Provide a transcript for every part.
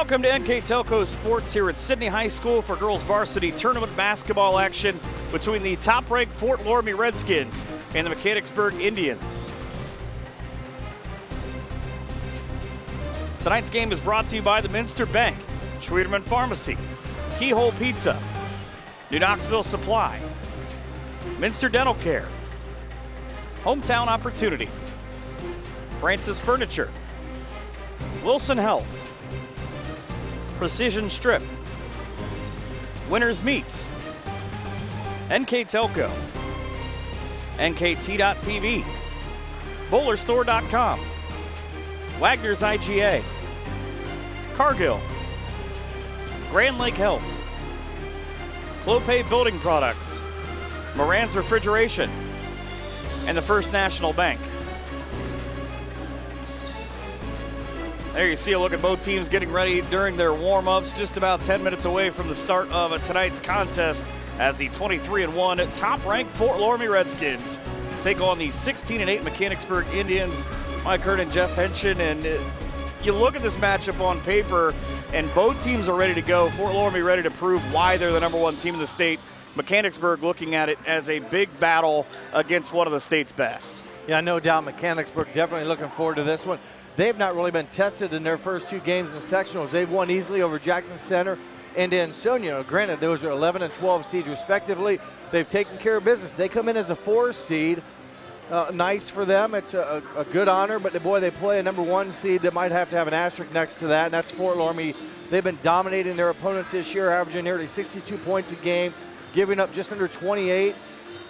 Welcome to NKTelco Sports here at Sydney High School for girls varsity tournament basketball action between the top-ranked Fort Loramie Redskins and the Mechanicsburg Indians. Tonight's game is brought to you by the Minster Bank, Schwederman Pharmacy, Keyhole Pizza, New Knoxville Supply, Minster Dental Care, Hometown Opportunity, Francis Furniture, Wilson Health, Precision Strip, Winners Meats, NKTelco, NKT.TV, BowlerStore.com, Wagner's IGA, Cargill, Grand Lake Health, Clopay Building Products, Moran's Refrigeration, and the First National Bank. There you see a look at both teams getting ready during their warm-ups, just about 10 minutes away from the start of tonight's contest as the 23-1 top-ranked Fort Loramie Redskins take on the 16-8 Mechanicsburg Indians. Mike Hurt and Jeff Henshin, and you look at this matchup on paper, and both teams are ready to go. Fort Loramie ready to prove why they're the number one team in the state. Mechanicsburg looking at it as a big battle against one of the state's best. Yeah, no doubt Mechanicsburg definitely looking forward to this one. They've not really been tested in their first two games in the sectionals. They've won easily over Jackson Center and Ansonia. Granted, those are 11 and 12 seeds respectively. They've taken care of business. They come in as a 4 seed. Nice for them. It's a good honor, but boy, they play a number 1 seed that might have to have an asterisk next to that, and that's Fort Loramie. They've been dominating their opponents this year, averaging nearly 62 points a game, giving up just under 28.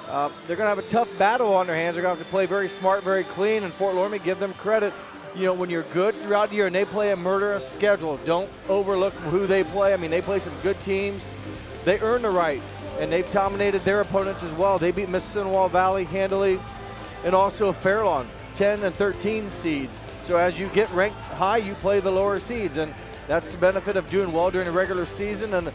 They're going to have a tough battle on their hands. They're going to have to play very smart, very clean, and Fort Loramie, give them credit. You know, when you're good throughout the year and they play a murderous schedule, don't overlook who they play. I mean, they play some good teams. They earn the right, and they've dominated their opponents as well. They beat Mississinawa Valley handily, and also Fairlawn, 10 and 13 seeds. So as you get ranked high, you play the lower seeds, and that's the benefit of doing well during the regular season. And,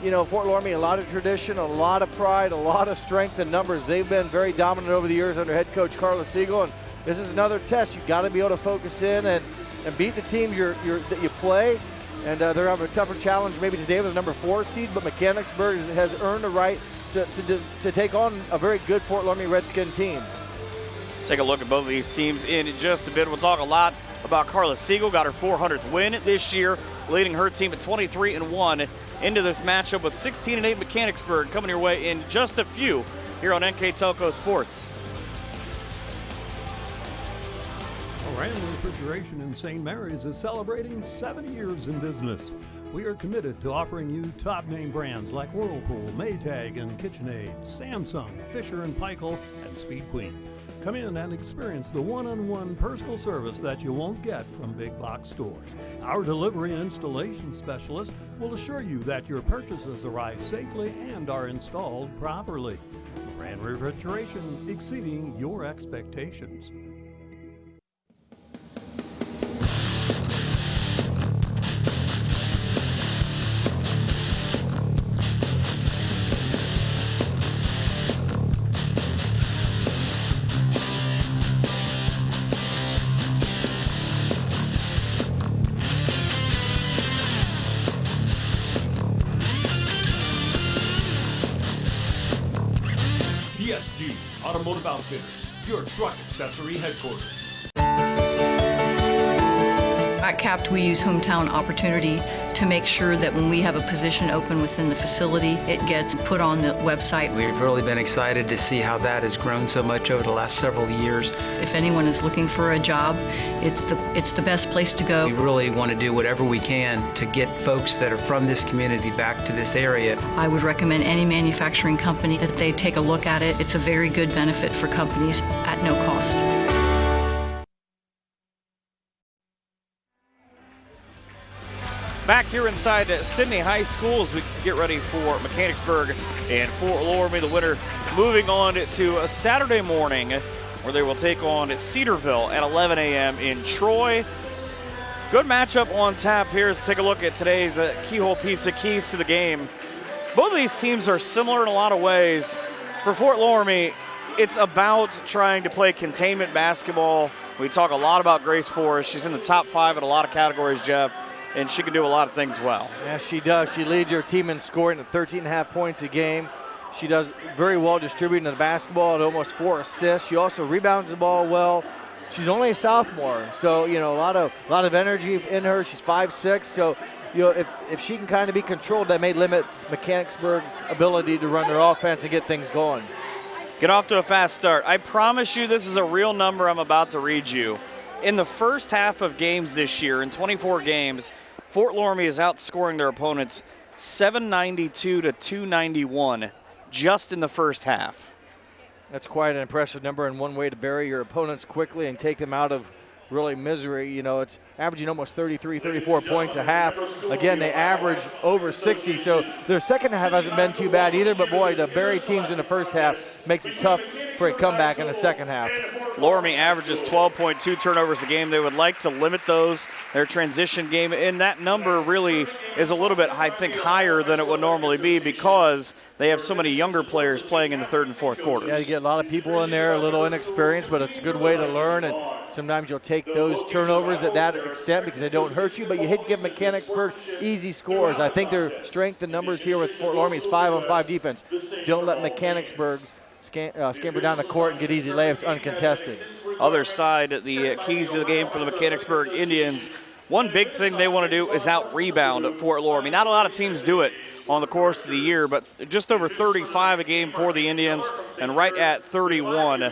you know, Fort Loramie, a lot of tradition, a lot of pride, a lot of strength and numbers. They've been very dominant over the years under head coach Carla Siegel, and this is another test. You've got to be able to focus in and beat the teams that you play. And they're having a tougher challenge maybe today with a number 4 seed, but Mechanicsburg has earned the right to take on a very good Fort Loramie Redskin team. Take a look at both of these teams in just a bit. We'll talk a lot about Carla Siegel. Got her 400th win this year, leading her team at 23-1 into this matchup with 16-8 Mechanicsburg coming your way in just a few here on NKTelco Sports. O'Reilly Refrigeration in St. Mary's is celebrating 70 years in business. We are committed to offering you top name brands like Whirlpool, Maytag, and KitchenAid, Samsung, Fisher & Paykel, and Speed Queen. Come in and experience the one-on-one personal service that you won't get from big box stores. Our delivery and installation specialist will assure you that your purchases arrive safely and are installed properly. Brand Refrigeration, exceeding your expectations. PSG Automotive Outfitters, your truck accessory headquarters. At CAPT, we use Hometown Opportunity to make sure that when we have a position open within the facility, it gets put on the website. We've really been excited to see how that has grown so much over the last several years. If anyone is looking for a job, it's the best place to go. We really want to do whatever we can to get folks that are from this community back to this area. I would recommend any manufacturing company that they take a look at it. It's a very good benefit for companies at no cost. Back here inside Sydney High School as we get ready for Mechanicsburg and Fort Loramie, the winner moving on to a Saturday morning where they will take on Cedarville at 11 a.m. in Troy. Good matchup on tap here. Let's take a look at today's Keyhole Pizza keys to the game. Both of these teams are similar in a lot of ways. For Fort Loramie, it's about trying to play containment basketball. We talk a lot about Grace Forrest. She's in the top 5 in a lot of categories, Jeff. and she can do a lot of things well. Yes, she does. She leads her team in scoring at 13.5 points a game. She does very well distributing the basketball at almost 4 assists. She also rebounds the ball well. She's only a sophomore, so a lot of energy in her. She's 5'6", so if she can kind of be controlled, that may limit Mechanicsburg's ability to run their offense and get things going. Get off to a fast start. I promise you this is a real number I'm about to read you. In the first half of games this year, in 24 games, Fort Loramie is outscoring their opponents 792 to 291 just in the first half. That's quite an impressive number, and one way to bury your opponents quickly and take them out of really misery. It's averaging almost 33, 34 points a half. Again, they average over 60, so their second half hasn't been too bad either, but boy, to bury teams in the first half makes it tough for a comeback in the second half. Loramie averages 12.2 turnovers a game. They would like to limit those, their transition game, and that number really is a little bit, I think, higher than it would normally be because they have so many younger players playing in the third and fourth quarters. Yeah, you get a lot of people in there, a little inexperienced, but it's a good way to learn, and sometimes you'll take those turnovers at that extent because they don't hurt you, but you hate to give Mechanicsburg easy scores. I think their strength in numbers here with Fort Loramie is 5-on-5 defense. Don't let Mechanicsburg scamper down the court and get easy layups uncontested. Other side, the keys to the game for the Mechanicsburg Indians. One big thing they want to do is out-rebound at Fort Loramie. Not a lot of teams do it on the course of the year, but just over 35 a game for the Indians and right at 31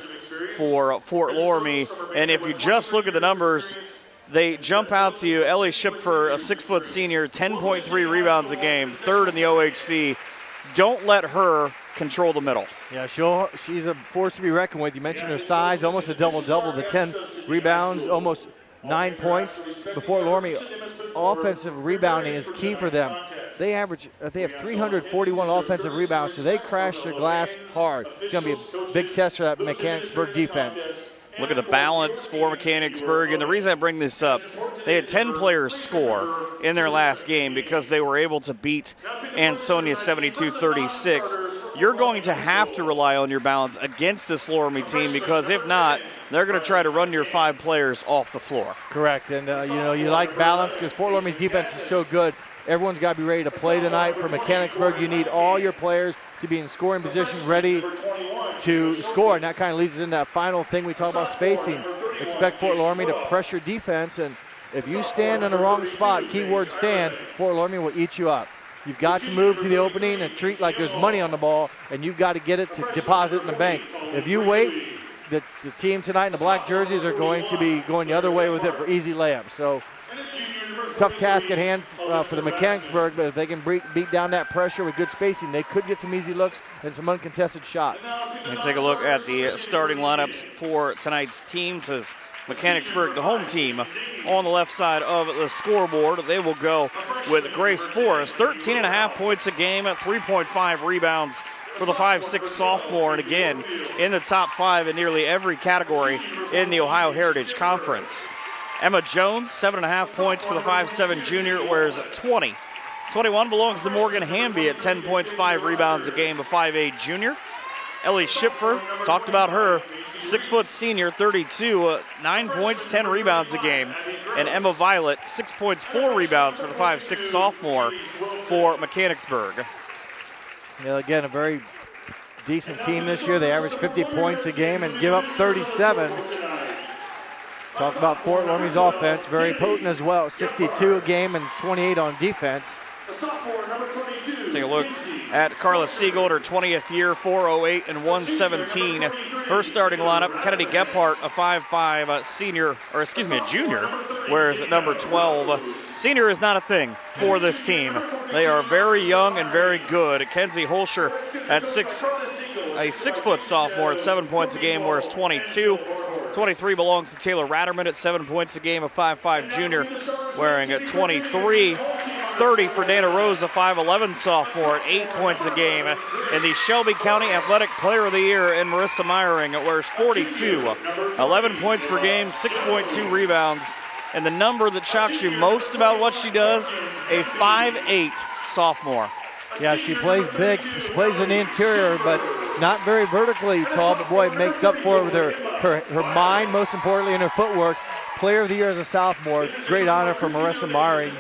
for Fort Loramie. And if you just look at the numbers, they jump out to you. Ellie Shipfer, a 6-foot senior, 10.3 rebounds a game, third in the OHC. Don't let her control the middle. Yeah, she's a force to be reckoned with. You mentioned her size, almost a double-double, the 10 rebounds, almost 9 points. Before Loramie, offensive rebounding is key for them. They have 341 offensive rebounds, so they crash the glass hard. It's going to be a big test for that Mechanicsburg defense. Look at the balance for Mechanicsburg, and the reason I bring this up, they had 10 players score in their last game because they were able to beat Ansonia 72-36. You're going to have to rely on your balance against this Loramie team because if not, they're going to try to run your 5 players off the floor. Correct, and you like balance because Fort Loramie's defense is so good. Everyone's got to be ready to play tonight. For Mechanicsburg, you need all your players to be in scoring position, ready to score, and that kind of leads us into that final thing we talk about, spacing. Expect Fort Loramie to pressure defense, and if you stand in the wrong spot, keyword stand, Fort Loramie will eat you up. You've got to move to the opening and treat like there's money on the ball, and you've got to get it to deposit in the bank. If you wait, the team tonight in the black jerseys are going to be going the other way with it for easy layups. So tough task at hand for the Mechanicsburg, but if they can beat down that pressure with good spacing, they could get some easy looks and some uncontested shots. And take a look at the starting lineups for tonight's teams as Mechanicsburg, the home team, on the left side of the scoreboard. They will go with Grace Forrest, 13.5 points a game at 3.5 rebounds for the 5'6 sophomore, and again in the top 5 in nearly every category in the Ohio Heritage Conference. Emma Jones, 7.5 points for the 5'7 junior, whereas 20. 21 belongs to Morgan Hamby at 10 points, 5 rebounds a game, a 5'8 junior. Ellie Shipfer, talked about her, 6-foot senior, 32, 9 points, 10 rebounds a game. And Emma Violet, 6 points, 4 rebounds for the 5'6 sophomore for Mechanicsburg. Yeah, again, a very decent team this year. They average 50 points a game and give up 37. Talk about Fort Loramie's offense, very potent as well, 62 a game and 28 on defense. Take a look at Carla Siegel at her 20th year, 408 and 117. Her starting lineup, Kennedy Gephardt, a 5'5 senior, or excuse me, a junior, whereas at number 12, senior is not a thing for this team. They are very young and very good. Kenzie Holscher at a 6-foot sophomore at 7 points a game, whereas 22. 23 belongs to Taylor Ratterman at 7 points a game, a 5'5 junior, wearing a 23. 30 for Dana Rose, a 5'11 sophomore at 8 points a game. And the Shelby County Athletic Player of the Year in Marissa Meyering, wears 42. 11 points per game, 6.2 rebounds. And the number that shocks you most about what she does, a 5'8 sophomore. Yeah, she plays big. She plays in the interior, but not very vertically tall, but boy, it makes up for it with her mind, most importantly, and her footwork. Player of the Year as a sophomore. Great honor for Marissa Meyering.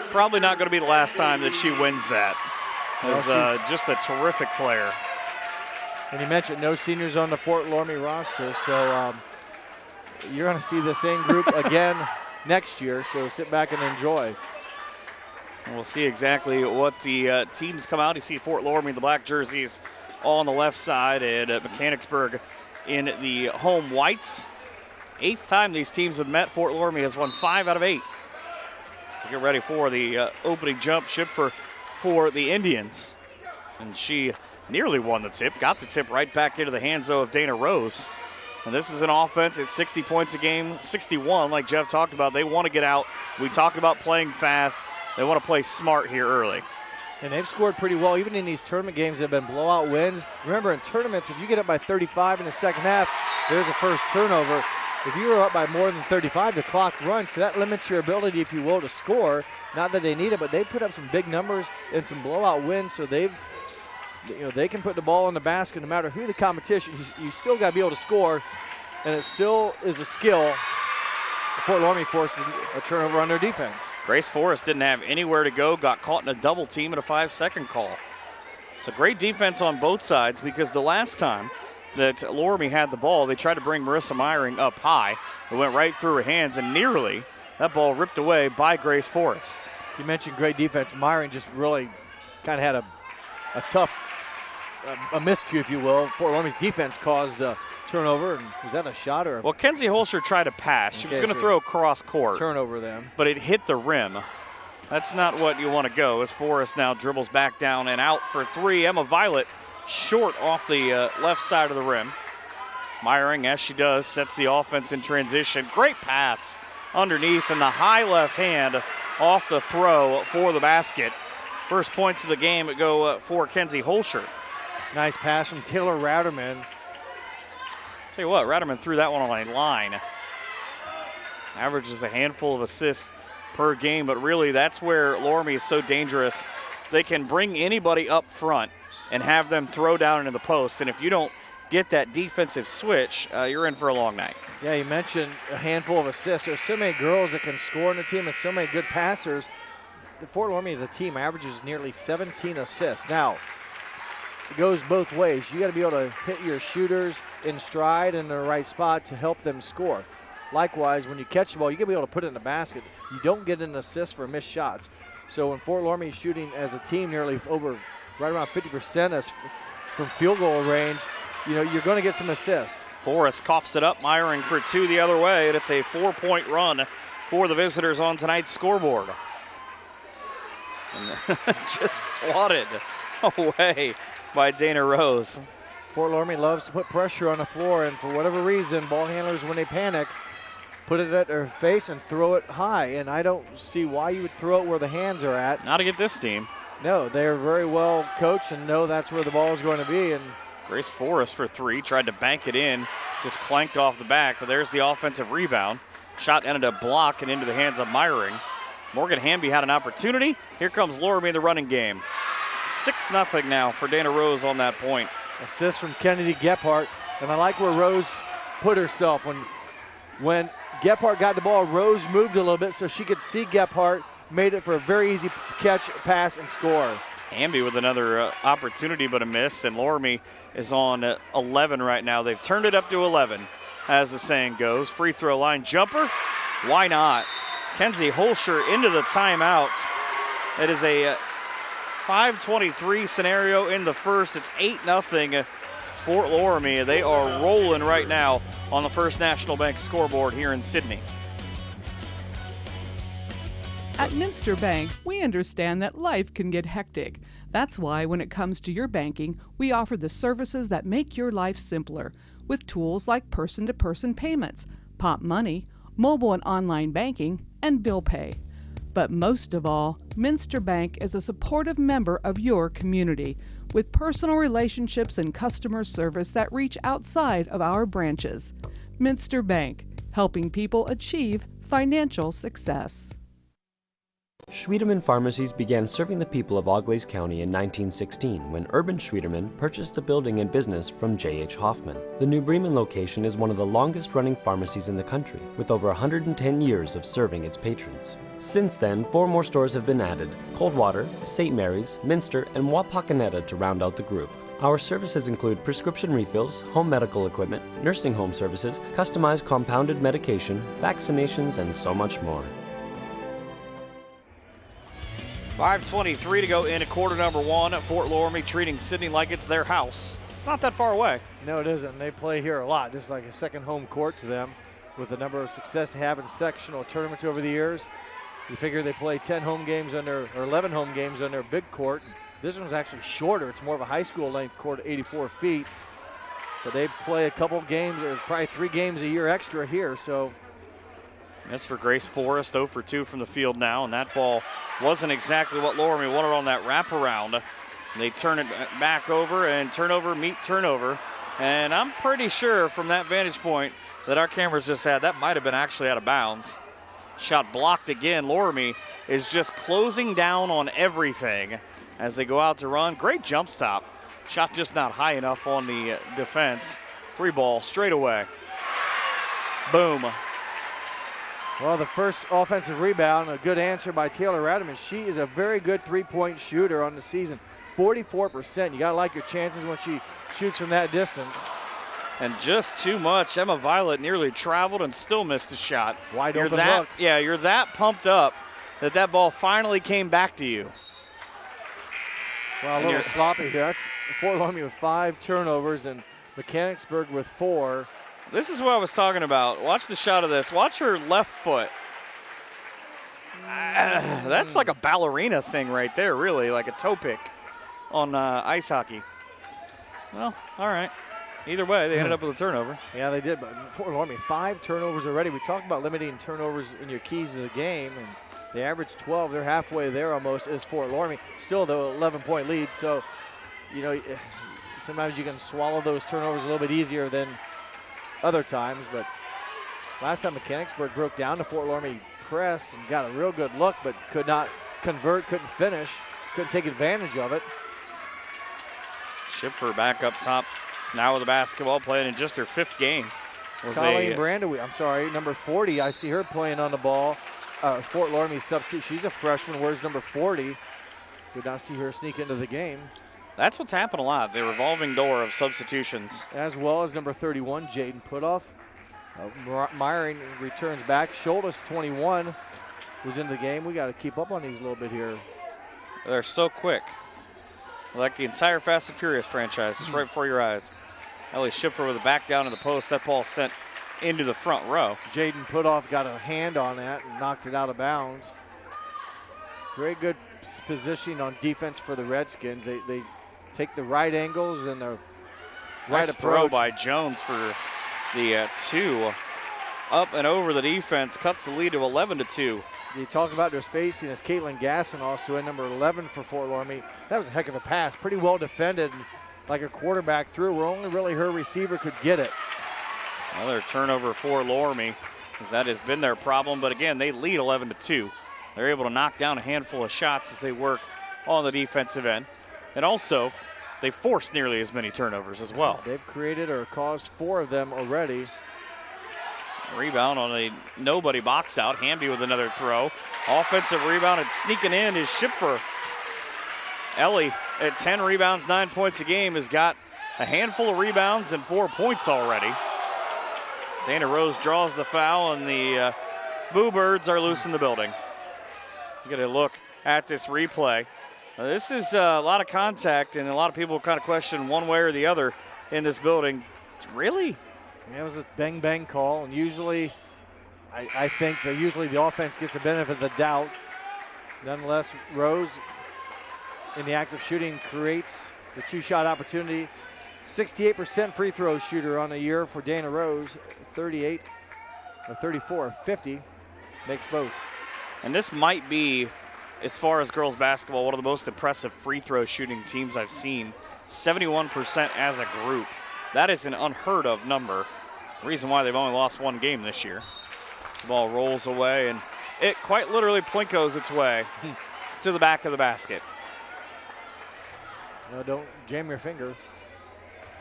probably not going to be the last time that she wins that. Well, As just a terrific player. And you mentioned no seniors on the Fort Loramie roster, so you're going to see the same group again next year, so sit back and enjoy. And we'll see exactly what the teams come out. You see Fort Loramie, the black jerseys, all on the left side, and Mechanicsburg in the home whites. 8th time these teams have met. Fort Loramie has won 5 out of 8. So get ready for the opening jump ship for the Indians. And she nearly won the tip, got the tip right back into the hands, though, of Dana Rose. And this is an offense at 60 points a game, 61, like Jeff talked about. They want to get out. We talked about playing fast. They want to play smart here early. And they've scored pretty well, even in these tournament games that have been blowout wins. Remember, in tournaments, if you get up by 35 in the second half, there's a first turnover. If you are up by more than 35, the clock runs, so that limits your ability, if you will, to score. Not that they need it, but they put up some big numbers and some blowout wins, so they can put the ball in the basket no matter who the competition. You still got to be able to score, and it still is a skill. Fort Loramie forces a turnover on their defense. Grace Forrest didn't have anywhere to go, got caught in a double team at a 5-second call. So great defense on both sides, because the last time that Loramie had the ball, they tried to bring Marissa Meyering up high. It went right through her hands, and nearly that ball ripped away by Grace Forrest. You mentioned great defense. Meyering just really kind of had a tough miscue, if you will. Fort Loramie's defense caused the turnover. And was that a shot or? Well, Kenzie Holscher tried to pass. She was going to throw cross court. Turnover then. But it hit the rim. That's not what you want to go, as Forrest now dribbles back down and out for 3. Emma Violet short off the left side of the rim. Meyering, as she does, sets the offense in transition. Great pass underneath, and the high left hand off the throw for the basket. First points of the game go for Kenzie Holscher. Nice pass from Taylor Ratterman. Tell you what, Ratterman threw that one on a line. Averages a handful of assists per game, but really that's where Loramie is so dangerous. They can bring anybody up front and have them throw down into the post, and if you don't get that defensive switch, you're in for a long night. Yeah, you mentioned a handful of assists. There's so many girls that can score in the team and so many good passers. The Fort Loramie as a team averages nearly 17 assists. Now, it goes both ways. You got to be able to hit your shooters in stride in the right spot to help them score. Likewise, when you catch the ball, you got to be able to put it in the basket. You don't get an assist for missed shots. So when Fort Loramie is shooting as a team nearly over right around 50% as from field goal range, you're going to get some assists. Forrest coughs it up, Meyering for 2 the other way, and it's a 4-point run for the visitors on tonight's scoreboard. And just swatted away by Dana Rose. Fort Loramie loves to put pressure on the floor, and for whatever reason, ball handlers, when they panic, put it at their face and throw it high. And I don't see why you would throw it where the hands are at. Not against this team. No, they are very well coached and know that's where the ball is going to be. And Grace Forrest for 3, tried to bank it in, just clanked off the back, but there's the offensive rebound. Shot ended up blocked and into the hands of Meyering. Morgan Hamby had an opportunity. Here comes Loramie in the running game. 6-0 now for Dana Rose on that point. Assist from Kennedy Gephardt, and I like where Rose put herself. When Gephardt got the ball, Rose moved a little bit so she could see Gephardt, made it for a very easy catch, pass, and score. Hamby with another opportunity but a miss, and Loramie is on 11 right now. They've turned it up to 11, as the saying goes. Free throw line jumper, why not? Kenzie Holscher into the timeout. It is a 5:23 scenario in the first. It's 8-0 Fort Loramie. They are rolling right now on the First National Bank scoreboard here in Sydney. At Minster Bank, we understand that life can get hectic. That's why when it comes to your banking, we offer the services that make your life simpler with tools like person-to-person payments, Pop Money, mobile and online banking, and bill pay. But most of all, Minster Bank is a supportive member of your community with personal relationships and customer service that reach outside of our branches. Minster Bank, helping people achieve financial success. Schwiedemann Pharmacies began serving the people of Auglaize County in 1916 when Urban Schwiedemann purchased the building and business from J.H. Hoffman. The New Bremen location is one of the longest-running pharmacies in the country, with over 110 years of serving its patrons. Since then, 4 more stores have been added: Coldwater, St. Mary's, Minster, and Wapakoneta to round out the group. Our services include prescription refills, home medical equipment, nursing home services, customized compounded medication, vaccinations, and so much more. 5:23 to go into quarter number 1. Fort Loramie treating Sidney like it's their house. It's not that far away. No, it isn't. They play here a lot, just like a second home court to them. With the number of success they have in sectional tournaments over the years, you figure they play 10 home games on their, or 11 home games on their big court. This one's actually shorter. It's more of a high school length court, 84 feet. But they play a couple games, or probably 3 games a year extra here, so. That's for Grace Forrest, 0 for 2 from the field now, and that ball wasn't exactly what Loramie wanted on that wraparound. They turn it back over, and turnover meet turnover. And I'm pretty sure from that vantage point that our cameras just had, that might have been actually out of bounds. Shot blocked again. Loramie is just closing down on everything as they go out to run. Great jump stop. Shot just not high enough on the defense. 3 ball straight away. Boom. Well, the first offensive rebound, a good answer by Taylor Radaman. She is a very good three-point shooter on the season. 44%. You got to like your chances when she shoots from that distance. And just too much. Emma Violet nearly traveled and still missed a shot. Wide open look. Yeah, you're that pumped up that ball finally came back to you. Well, a little sloppy here. That's Fort Loramie with 5 turnovers and Mechanicsburg with 4. This is what I was talking about. Watch the shot of this. Watch her left foot. That's like a ballerina thing right there, really, like a toe pick on ice hockey. Well, all right. Either way, they ended up with a turnover. Yeah, they did, but Fort Loramie, 5 turnovers already. We talked about limiting turnovers in your keys of the game, and they average 12. They're halfway there almost as Fort Loramie. Still, though, 11-point lead, so, you know, sometimes you can swallow those turnovers a little bit easier than other times, but last time Mechanicsburg broke down to Fort Loramie press and got a real good look, but could not convert, couldn't finish, couldn't take advantage of it. Schipfer back up top now with the basketball, playing in just her 5th game. Colleen Brandewee, I'm sorry, number 40, I see her playing on the ball. Fort Loramie substitute, she's a freshman, where's number 40? Did not see her sneak into the game. That's what's happened a lot, the revolving door of substitutions. As well as number 31, Jaden Putoff. Myron returns back. Schultes, 21, was in the game. We got to keep up on these a little bit here. They're so quick. Like the entire Fast and Furious franchise, just right before your eyes. Ellie Schipfer with a back down to the post. That ball sent into the front row. Jaden Putoff got a hand on that and knocked it out of bounds. Very good positioning on defense for the Redskins. They take the right angles and the right nice approach. Throw by Jones for the 2. Up and over the defense, cuts the lead to 11-2. You talk about their spacing as Caitlin Gasson also in number 11 for Fort Loramie. That was a heck of a pass. Pretty well defended, like a quarterback through where only really her receiver could get it. Another turnover for Loramie, as that has been their problem. But again, they lead 11-2. They're able to knock down a handful of shots as they work on the defensive end. And also, they forced nearly as many turnovers as well. They've created or caused 4 of them already. Rebound on a nobody box out. Hamby with another throw. Offensive rebound and sneaking in is Schipfer. Ellie at 10 rebounds, 9 points a game, has got a handful of rebounds and 4 points already. Dana Rose draws the foul, and the Boo Birds are loose in the building. You get a look at this replay. This is a lot of contact, and a lot of people kind of question one way or the other in this building. Really? Yeah, it was a bang-bang call, and usually I think that usually the offense gets the benefit of the doubt. Nonetheless, Rose, in the act of shooting, creates the 2-shot opportunity. 68% free throw shooter on the year for Dana Rose. 38 or 34 or 50 makes both. And this might be, as far as girls basketball, one of the most impressive free throw shooting teams I've seen. 71% as a group. That is an unheard of number. Reason why they've only lost 1 game this year. The ball rolls away, and it quite literally plinkos its way to the back of the basket. No, don't jam your finger.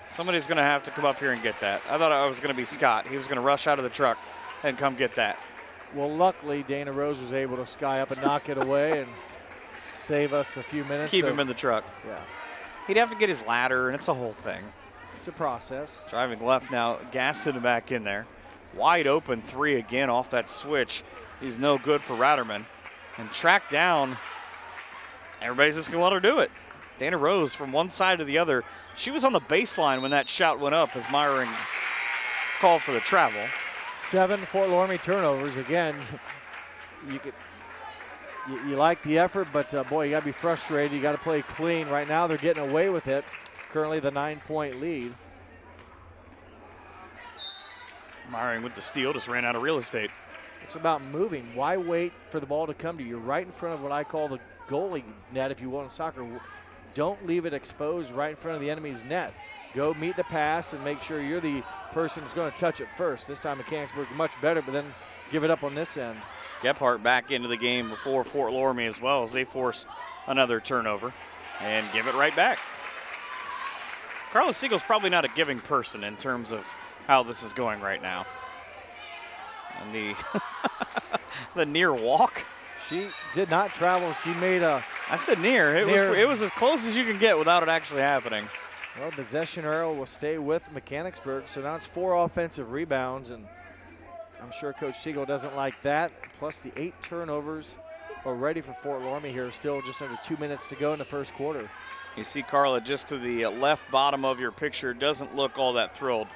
Somebody's going to have to come up here and get that. I thought it was going to be Scott. He was going to rush out of the truck and come get that. Well, luckily, Dana Rose was able to sky up and knock it away and save us a few minutes. Keep him in the truck. Yeah. He'd have to get his ladder, and it's a whole thing. It's a process. Driving left now, Gaston back in there. Wide open three again off that switch. He's no good for Ratterman. And tracked down, everybody's just going to let her do it. Dana Rose from one side to the other. She was on the baseline when that shot went up as Meyering called for the travel. 7 Fort Loramie turnovers. Again, you like the effort, but boy, you got to be frustrated. You got to play clean. Right now, they're getting away with it. Currently, the 9-point lead. Meyering with the steal, just ran out of real estate. It's about moving. Why wait for the ball to come to you? You're right in front of what I call the goalie net, if you will, in soccer. Don't leave it exposed right in front of the enemy's net. Go meet the pass and make sure you're the person that's going to touch it first. This time Mechanicsburg much better, but then give it up on this end. Gebhardt back into the game before Fort Loramie as well as they force another turnover and give it right back. Carlos Siegel's probably not a giving person in terms of how this is going right now. And the near walk. She did not travel. She made a... I said near. It was as close as you can get without it actually happening. Well, possession arrow will stay with Mechanicsburg, so now it's 4 offensive rebounds, and I'm sure Coach Siegel doesn't like that. Plus the 8 turnovers already for Fort Loramie here. Still just under 2 minutes to go in the first quarter. You see Carla just to the left bottom of your picture doesn't look all that thrilled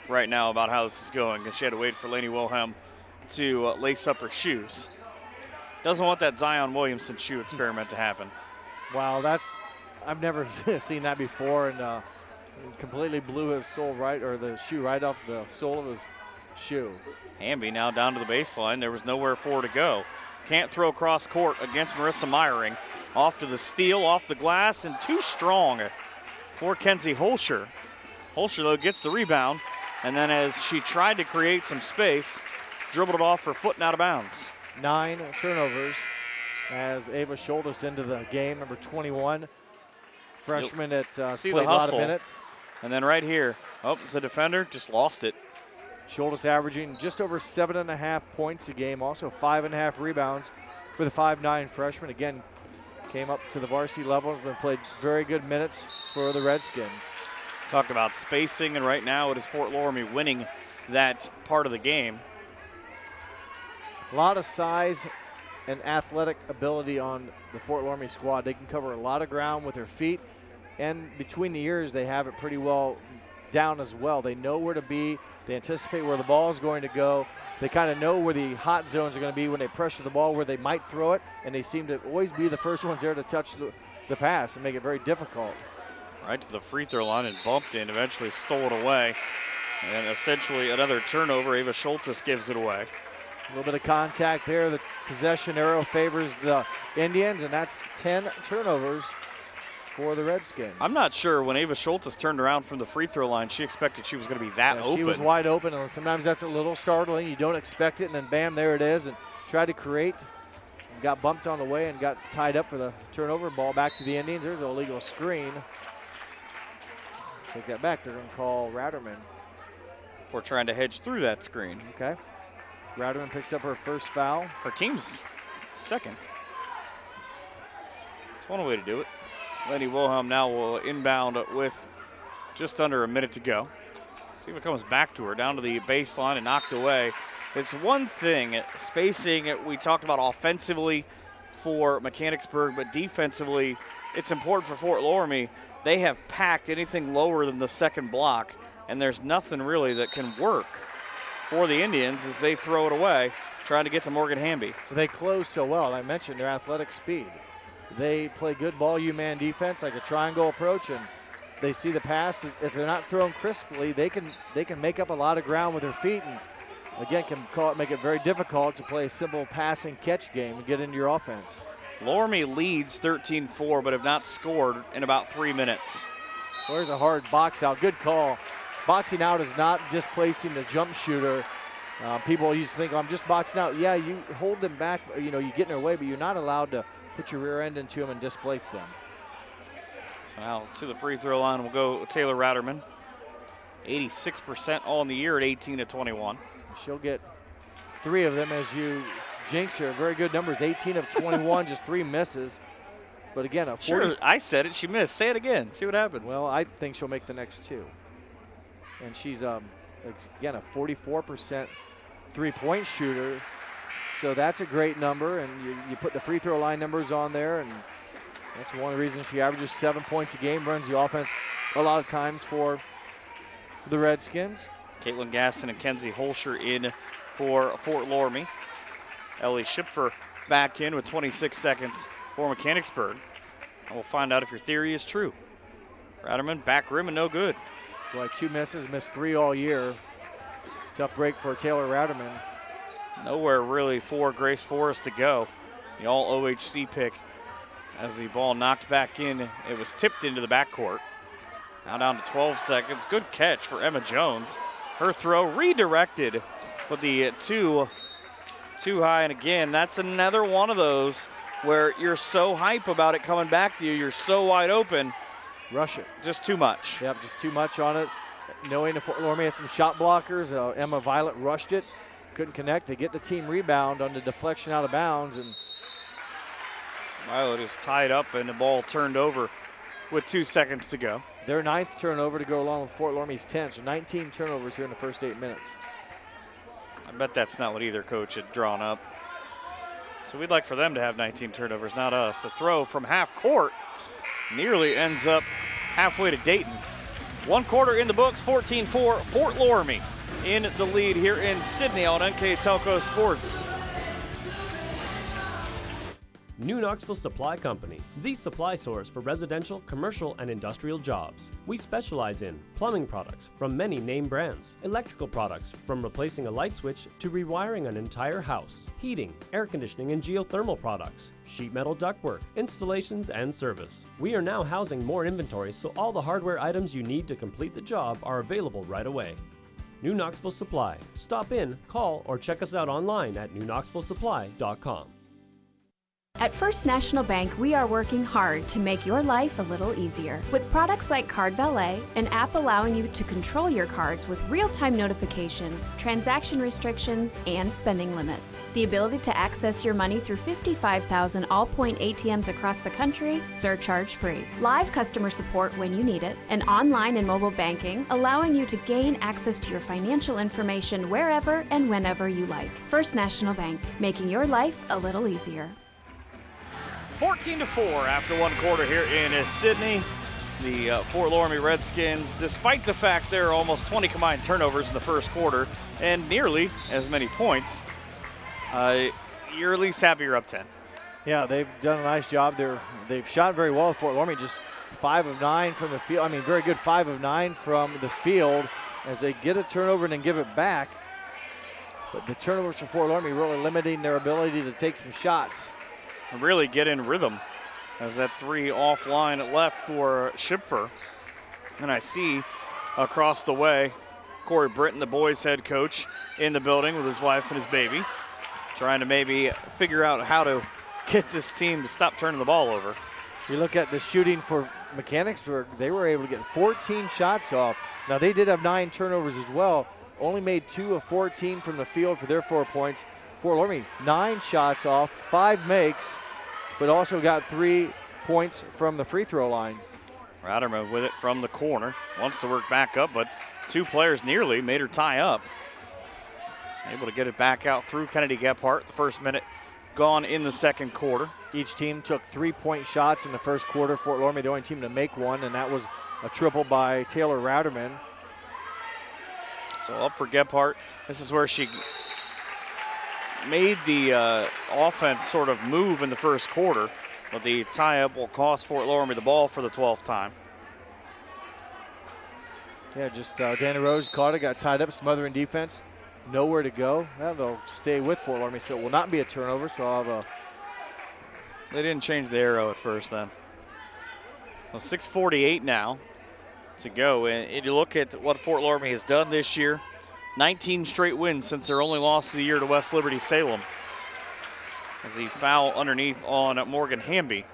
right now about how this is going because she had to wait for Lainey Wilhelm to lace up her shoes. Doesn't want that Zion Williamson shoe experiment to happen. Wow, I've never seen that before, and completely blew his sole right, or the shoe right off the sole of his shoe. Hamby now down to the baseline. There was nowhere for her to go. Can't throw cross court against Marissa Meyering. Off to the steal, off the glass, and too strong for Kenzie Holscher. Holscher, though, gets the rebound, and then as she tried to create some space, dribbled it off her foot and out of bounds. 9 turnovers as Ava Schultes into the game, number 21. Freshman that played a lot of minutes. And then right here, it's a defender, just lost it. Schultes averaging just over 7.5 points a game, also 5.5 rebounds for the 5'9" freshman. Again, came up to the varsity level, has been played very good minutes for the Redskins. Talked about spacing, and right now it is Fort Loramie winning that part of the game. A lot of size and athletic ability on the Fort Loramie squad. They can cover a lot of ground with their feet, and between the ears they have it pretty well down as well. They know where to be. They anticipate where the ball is going to go. They kind of know where the hot zones are going to be when they pressure the ball, where they might throw it, and they seem to always be the first ones there to touch the pass and make it very difficult. Right to the free throw line and bumped in, eventually stole it away. And essentially another turnover. Ava Schultes gives it away. A little bit of contact there. The possession arrow favors the Indians, and that's 10 turnovers for the Redskins. I'm not sure when Ava Schultes turned around from the free throw line, she expected she was going to be that open. She was wide open, and sometimes that's a little startling. You don't expect it, and then bam, there it is, and tried to create. And got bumped on the way and got tied up for the turnover. Ball back to the Indians. There's an illegal screen. Take that back. They're going to call Ratterman. For trying to hedge through that screen. Okay. Ratterman picks up her first foul. Her team's second. That's one way to do it. Lenny Wilhelm now will inbound with just under a minute to go. See if it comes back to her, down to the baseline and knocked away. It's one thing, spacing, we talked about offensively for Mechanicsburg, but defensively, it's important for Fort Loramie. They have packed anything lower than the second block, and there's nothing really that can work for the Indians as they throw it away, trying to get to Morgan Hamby. They close so well. I mentioned their athletic speed. They play good ball U-man defense, like a triangle approach, and they see the pass. If they're not thrown crisply, they can make up a lot of ground with their feet, and again make it very difficult to play a simple passing catch game and get into your offense. Loramie leads 13-4, but have not scored in about 3 minutes. There's a hard box out. Good call. Boxing out is not displacing the jump shooter. People used to think, oh, I'm just boxing out. Yeah, you hold them back, you know, you get in their way, but you're not allowed to put your rear end into them and displace them. So now to the free throw line will go Taylor Ratterman. 86% all in the year at 18-21. She'll get 3 of them as you jinx her. Very good numbers, 18 of 21, just 3 misses. But again, a 40. Sure, I said it, she missed. Say it again, see what happens. Well, I think she'll make the next 2. And she's, again, a 44% three-point shooter. So that's a great number, and you put the free throw line numbers on there, and that's one of the reasons she averages 7 points a game, runs the offense a lot of times for the Redskins. Caitlin Gaston and Kenzie Holscher in for Fort Loramie. Ellie Schipfer back in with 26 seconds for Mechanicsburg. And we'll find out if your theory is true. Ratterman back rim and no good. Boy, 2 misses, missed 3 all year. Tough break for Taylor Ratterman. Nowhere really for Grace Forrest to go. The all OHC pick as the ball knocked back in. It was tipped into the backcourt. Now down to 12 seconds. Good catch for Emma Jones. Her throw redirected, but the too high. And again, that's another one of those where you're so hype about it coming back to you. You're so wide open. Rush it. Just too much. Yep, just too much on it. Knowing if Fort Loramie has some shot blockers, Emma Violet rushed it. Couldn't connect. They get the team rebound on the deflection out of bounds. And Violet is tied up and the ball turned over with 2 seconds to go. Their 9th turnover to go along with Fort Loramie's 10. So 19 turnovers here in the first 8 minutes. I bet that's not what either coach had drawn up. So we'd like for them to have 19 turnovers, not us. The throw from half court nearly ends up halfway to Dayton. 1 quarter in the books, 14-4, Fort Loramie in the lead here in Sydney on NKTelco Sports. New Knoxville Supply Company, the supply source for residential, commercial, and industrial jobs. We specialize in plumbing products from many name brands, electrical products from replacing a light switch to rewiring an entire house, heating, air conditioning, and geothermal products, sheet metal ductwork, installations, and service. We are now housing more inventory, so all the hardware items you need to complete the job are available right away. New Knoxville Supply. Stop in, call, or check us out online at newknoxvillesupply.com. At First National Bank, we are working hard to make your life a little easier. With products like Card Valet, an app allowing you to control your cards with real-time notifications, transaction restrictions, and spending limits. The ability to access your money through 55,000 all-point ATMs across the country, surcharge-free. Live customer support when you need it, and online and mobile banking, allowing you to gain access to your financial information wherever and whenever you like. First National Bank, making your life a little easier. 14-4 after 1 quarter here in Sydney. The Fort Loramie Redskins, despite the fact there are almost 20 combined turnovers in the first quarter and nearly as many points, you're at least happy you're up 10. Yeah, they've done a nice job. They've shot very well at Fort Loramie, just 5 of 9 from the field. I mean, very good 5 of 9 from the field as they get a turnover and then give it back. But the turnovers for Fort Loramie really limiting their ability to take some shots. And really get in rhythm as that 3 offline left for Schipfer. And I see across the way Corey Britton, the boys head coach, in the building with his wife and his baby, trying to maybe figure out how to get this team to stop turning the ball over. You look at the shooting for Mechanicsburg, they were able to get 14 shots off. Now they did have 9 turnovers as well, only made 2 of 14 from the field for their 4 points. Fort Loramie, 9 shots off, 5 makes, but also got 3 points from the free throw line. Ratterman with it from the corner. Wants to work back up, but 2 players nearly made her tie up. Able to get it back out through Kennedy Gephardt. The first minute gone in the second quarter. Each team took 3-point shots in the first quarter. Fort Loramie, the only team to make one, and that was a triple by Taylor Ratterman. So up for Gephardt. This is where she made the offense sort of move in the first quarter, but the tie-up will cost Fort Loramie the ball for the 12th time. Yeah, just Dana Rose caught it, got tied up, smothering defense, nowhere to go. Now they'll stay with Fort Loramie, so it will not be a turnover. So I'll have a. They didn't change the arrow at first then. Well, 6:48 now to go, and you look at what Fort Loramie has done this year. 19 straight wins since their only loss of the year to West Liberty Salem. As the foul underneath on Morgan Hamby.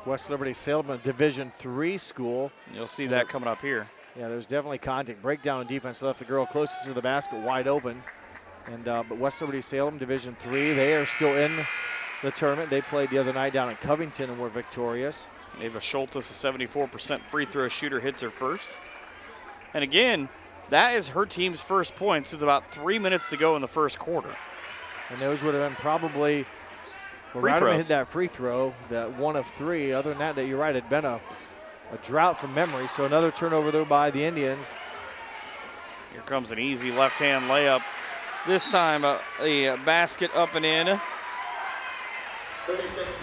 West Liberty Salem, a Division III school. You'll see that coming up here. Yeah, there's definitely contact. Breakdown in defense left the girl closest to the basket wide open. And but West Liberty Salem, Division III, they are still in the tournament. They played the other night down in Covington and were victorious. Ava Schultes, a 74% free throw shooter, hits her first. And again, that is her team's first points. It's about 3 minutes to go in the first quarter. And those would have been probably, well, Ryderman hit that free throw, that 1 of 3. Other than that, you're right, it had been a drought from memory. So another turnover there by the Indians. Here comes an easy left-hand layup. This time a basket up and in.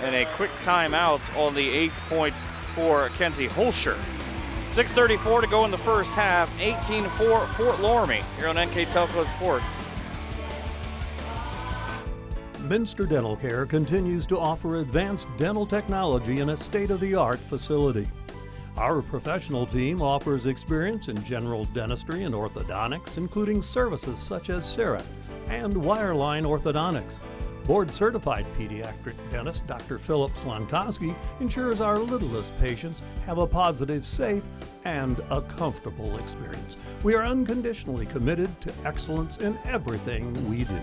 And a quick timeout on the 8th point for Kenzie Holscher. 6:34 to go in the first half. 18-4 Fort Loramie here on NKTelco Sports. Minster Dental Care continues to offer advanced dental technology in a state-of-the-art facility. Our professional team offers experience in general dentistry and orthodontics, including services such as CERA and wireline orthodontics. Board-certified pediatric dentist Dr. Philip Slonkowski ensures our littlest patients have a positive, safe, and a comfortable experience. We are unconditionally committed to excellence in everything we do.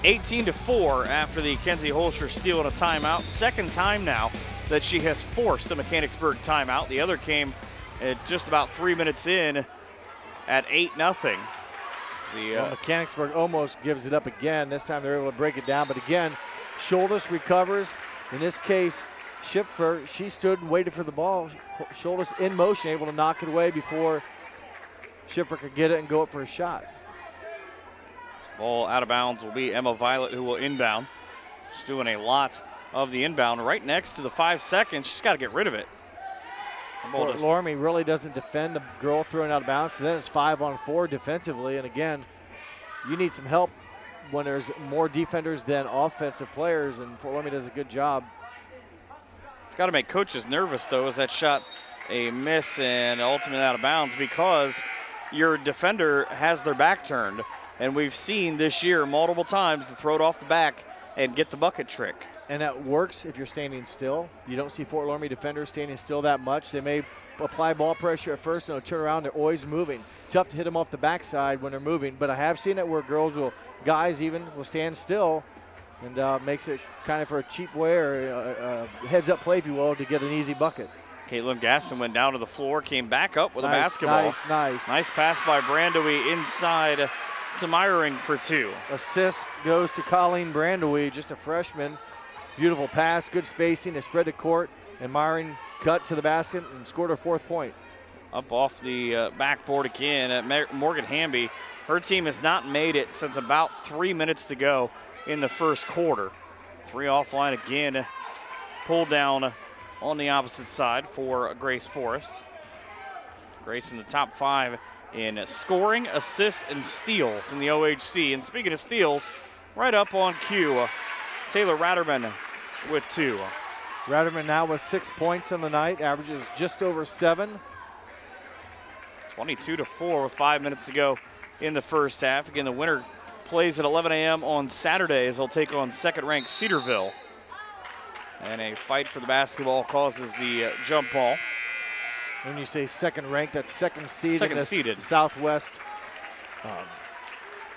18-4 after the Kenzie Holscher steal and a timeout. Second time now that she has forced a Mechanicsburg timeout. The other came at just about 3 minutes in at 8-0. Mechanicsburg almost gives it up again. This time they're able to break it down. But again, Schultes recovers. In this case, Schipfer, she stood and waited for the ball. Schultes in motion, able to knock it away before Schipfer could get it and go up for a shot. Ball out of bounds will be Emma Violet, who will inbound. She's doing a lot of the inbound right next to the 5 seconds. She's got to get rid of it. Fort Loramie really doesn't defend the girl throwing out of bounds. So then it's 5-on-4 defensively. And again, you need some help when there's more defenders than offensive players, and Fort Loramie does a good job. It's got to make coaches nervous, though, as that shot a miss and ultimately out of bounds, because your defender has their back turned. And we've seen this year multiple times to throw it off the back and get the bucket trick. And that works if you're standing still. You don't see Fort Loramie defenders standing still that much. They may apply ball pressure at first and they'll turn around. They're always moving. Tough to hit them off the backside when they're moving. But I have seen it where guys even will stand still, and makes it kind of for a cheap way or a heads-up play, if you will, to get an easy bucket. Caitlin Gaston went down to the floor, came back up with a basketball. Nice pass by Brandowie inside to Meyering for 2. Assist goes to Colleen Brandowie, just a freshman. Beautiful pass, good spacing, a spread to court, and Meyering cut to the basket and scored her 4th point. Up off the backboard again at Morgan Hamby. Her team has not made it since about 3 minutes to go in the first quarter. 3 offline again, pulled down on the opposite side for Grace Forrest. Grace in the top 5 in scoring, assists, and steals in the OHC. And speaking of steals, right up on cue, Taylor Ratterman with 2. Ratterman now with 6 points on the night, averages just over 7. 22-4 with 5 minutes to go in the first half. Again, the winner plays at 11 a.m. on Saturday as they'll take on second-ranked Cedarville. And a fight for the basketball causes the jump ball. When you say second ranked, that's second seed in the seeded Southwest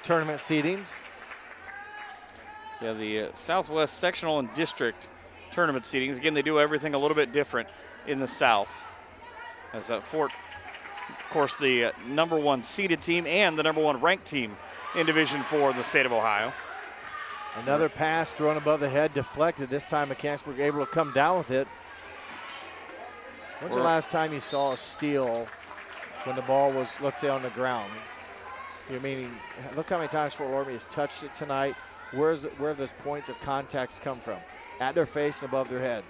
tournament seedings. Yeah, the Southwest sectional and district tournament seedings. Again, they do everything a little bit different in the South. As Fort, of course, the number 1 seeded team and the number 1 ranked team in Division 4 in the state of Ohio. Another pass thrown above the head, deflected. This time Mechanicsburg able to come down with it. When's the last time you saw a steal when the ball was, let's say, on the ground? You're meaning, look how many times Fort Loramie has touched it tonight. Where have those points of contacts come from? At their face and above their head.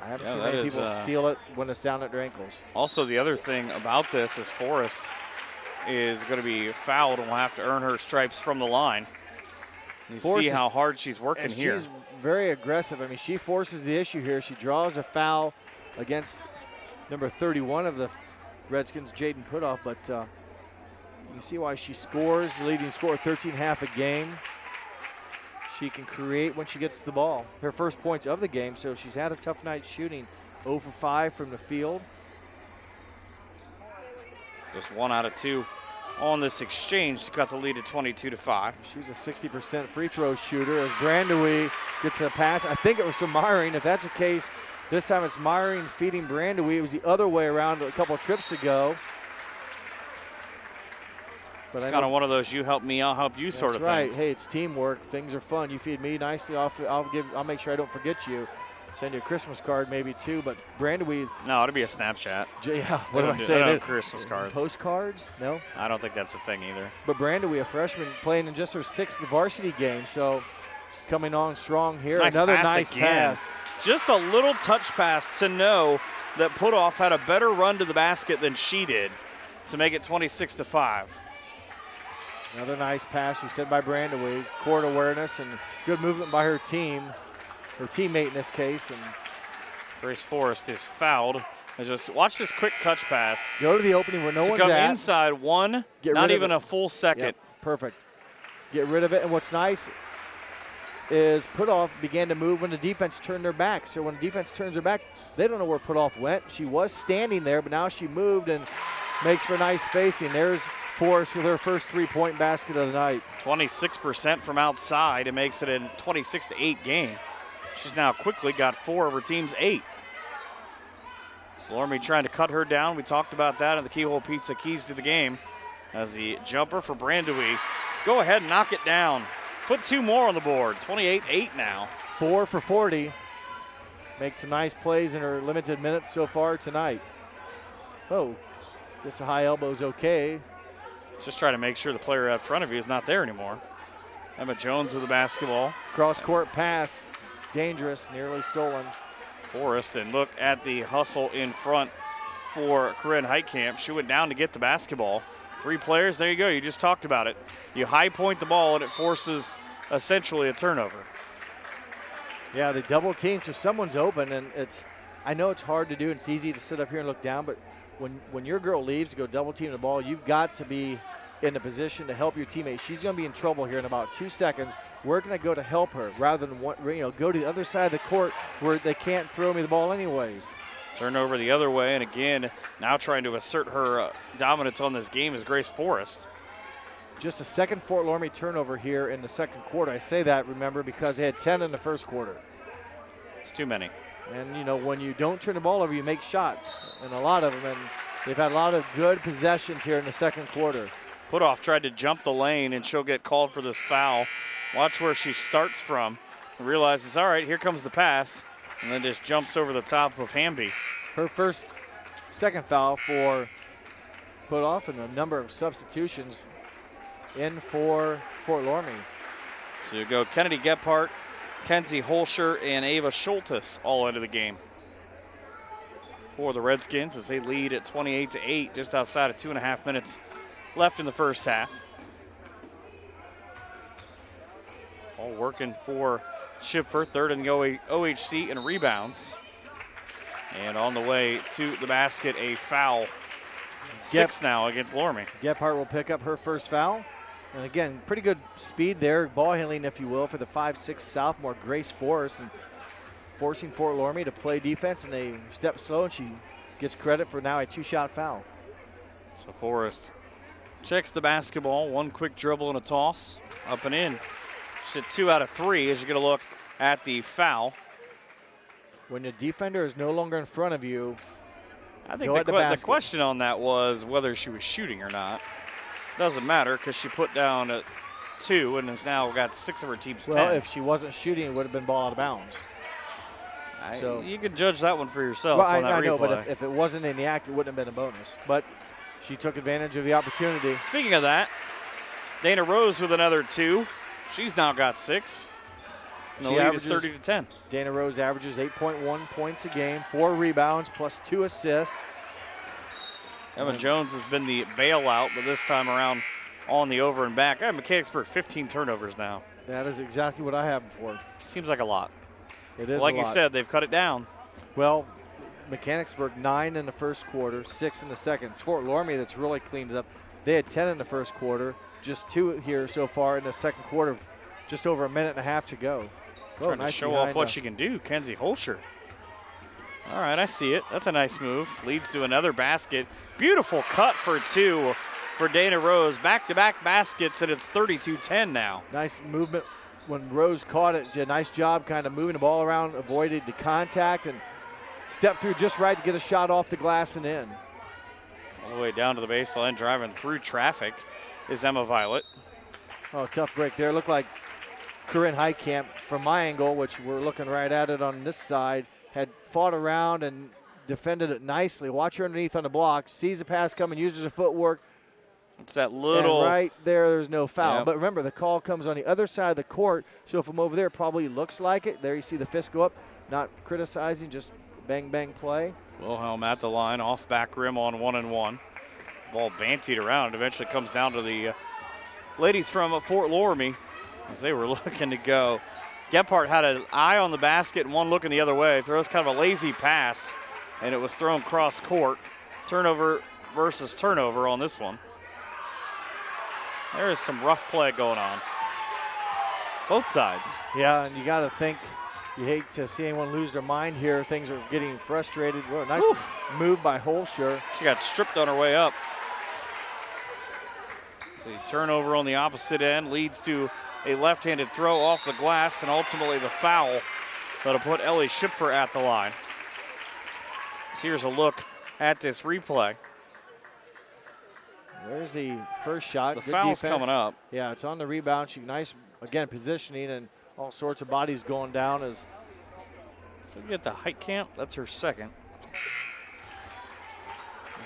I haven't seen many people steal it when it's down at their ankles. Also, the other thing about this is Forrest is going to be fouled and will have to earn her stripes from the line. You see how hard she's working here. She's very aggressive. I mean, she forces the issue here. She draws a foul against number 31 of the Redskins, Jaden Putoff, but You see why she scores, the leading scorer 13.5 a game. She can create when she gets the ball. Her first points of the game, so she's had a tough night shooting. 0 for 5 from the field. Just 1 out of 2 on this exchange to cut the lead to 22-5. She's a 60% free throw shooter as Brandewie gets a pass. I think it was from Meyering. If that's the case, this time it's Meyering feeding Brandewie. It was the other way around a couple trips ago. But it's kind of one of those you help me, I'll help you sort of right. things. Hey, it's teamwork. Things are fun. You feed me nicely, I'll make sure I don't forget you. Send you a Christmas card maybe too, but Brandewie. No, it'll be a Snapchat. Yeah, what am I I saying? don't Christmas cards. Postcards? No? I don't think that's a thing either. But Brandewie, a freshman, playing in just her 6th varsity game, so coming on strong here. Nice Another pass nice again. pass. Just a little touch pass to know that Putoff had a better run to the basket than she did to make it 26-5. Another nice pass, you said, by Brandewie. Court awareness and good movement by her team. Her teammate in this case. And Grace Forrest is fouled. Just watch this quick touch pass. Go to the opening where no one's come at. Inside one, not even a full second. Yep, perfect. Get rid of it. And what's nice is Putoff began to move when the defense turned their back. So when the defense turns her back, they don't know where Putoff went. She was standing there, but now she moved and makes for nice spacing. There's Forrest with her first 3-point basket of the night. 26% from outside. It makes it a 26-8 game. She's now quickly got 4 of her team's 8. So Loramie trying to cut her down. We talked about that in the Keyhole Pizza keys to the game. As the jumper for Brandewie. Go ahead and knock it down. Put 2 more on the board. 28-8 now. 4 for 40. Makes some nice plays in her limited minutes so far tonight. Oh, just a high elbow is okay. Just trying to make sure the player out front of you is not there anymore. Emma Jones with the basketball. Cross-court pass. Dangerous, nearly stolen. Forrest, and look at the hustle in front for Corinne Heitkamp. She went down to get the basketball. 3 players, there you go, you just talked about it. You high point the ball and it forces essentially a turnover. Yeah, they double team, so someone's open, and I know it's hard to do, and it's easy to sit up here and look down, but when your girl leaves to go double team the ball, you've got to be in a position to help your teammate. She's going to be in trouble here in about 2 seconds. Where can I go to help her rather than go to the other side of the court where they can't throw me the ball anyways? Turnover the other way, and again, now trying to assert her dominance on this game is Grace Forrest. Just a second Fort Loramie turnover here in the second quarter. I say that, remember, because they had 10 in the first quarter. It's too many. And, when you don't turn the ball over, you make shots, and a lot of them. And they've had a lot of good possessions here in the second quarter. Putoff tried to jump the lane, and she'll get called for this foul. Watch where she starts from and realizes, all right, here comes the pass, and then just jumps over the top of Hamby. Her second foul for Putoff, and a number of substitutions in for Fort Loramie. So you go Kennedy Gephardt, Kenzie Holscher, and Ava Schultes all into the game for the Redskins as they lead at 28-8, just outside of 2.5 minutes left in the first half. All working for Schiffer, third in the OHC in rebounds. And on the way to the basket, a foul. 6 now against Loramie. Gephardt will pick up her first foul. And again, pretty good speed there, ball handling, if you will, for the 5'6" sophomore Grace Forrest, and forcing Fort Loramie to play defense, and they step slow, and she gets credit for now a 2-shot foul. So Forrest checks the basketball, 1 quick dribble and a toss, up and in. She's at 2 out of 3 as you get a look at the foul. When the defender is no longer in front of you, I think the question on that was whether she was shooting or not. Doesn't matter because she put down a 2 and has now got 6 of her team's 10. Well, if she wasn't shooting, it would have been ball out of bounds. So you can judge that one for yourself. Well, on that I know, replay. but if it wasn't in the act, it wouldn't have been a bonus. But she took advantage of the opportunity. Speaking of that, Dana Rose with another 2. She's now got 6. And the lead is 30-10. Dana Rose averages 8.1 points a game, 4 rebounds, plus 2 assists. Emma Jones has been the bailout, but this time around on the over and back. I have Mechanicsburg 15 turnovers now. That is exactly what I have before. Seems like a lot. It is like a lot. you said, they've cut it down. Well, Mechanicsburg 9 in the first quarter, 6 in the second. It's Fort Loramie that's really cleaned it up. They had 10 in the first quarter, just 2 here so far in the second quarter, just over a minute and a half to go. Trying to show off what she can do, Kenzie Holscher. All right, I see it. That's a nice move. Leads to another basket. Beautiful cut for 2 for Dana Rose. Back-to-back baskets, and it's 32-10 now. Nice movement when Rose caught it. Did a nice job kind of moving the ball around, avoided the contact, and stepped through just right to get a shot off the glass and in. All the way down to the baseline, driving through traffic is Emma Violet. Oh, tough break there. Looked like Corinne Heitkamp, from my angle, which we're looking right at it on this side, had fought around and defended it nicely. Watch her underneath on the block. Sees the pass coming, uses her footwork. It's that little. And right there's no foul. Yep. But remember, the call comes on the other side of the court, so from over there, it probably looks like it. There you see the fist go up. Not criticizing, just bang, bang play. Wilhelm at the line, off back rim on 1-and-1. Ball bantied around. It eventually comes down to the ladies from Fort Loramie as they were looking to go. Gebhardt had an eye on the basket and one looking the other way. Throws kind of a lazy pass, and it was thrown cross court. Turnover versus turnover on this one. There is some rough play going on. Both sides. Yeah, and you got to think, you hate to see anyone lose their mind here. Things are getting frustrated. Well, nice move by Holscher. She got stripped on her way up. So turnover on the opposite end leads to a left-handed throw off the glass and ultimately the foul that'll put Ellie Schipfer at the line. So here's a look at this replay. There's the first shot. The Good foul's defense. coming up. Yeah, it's on the rebound. She nice, again, positioning and all sorts of bodies going down. As So we get the Heitkamp. That's her second. There's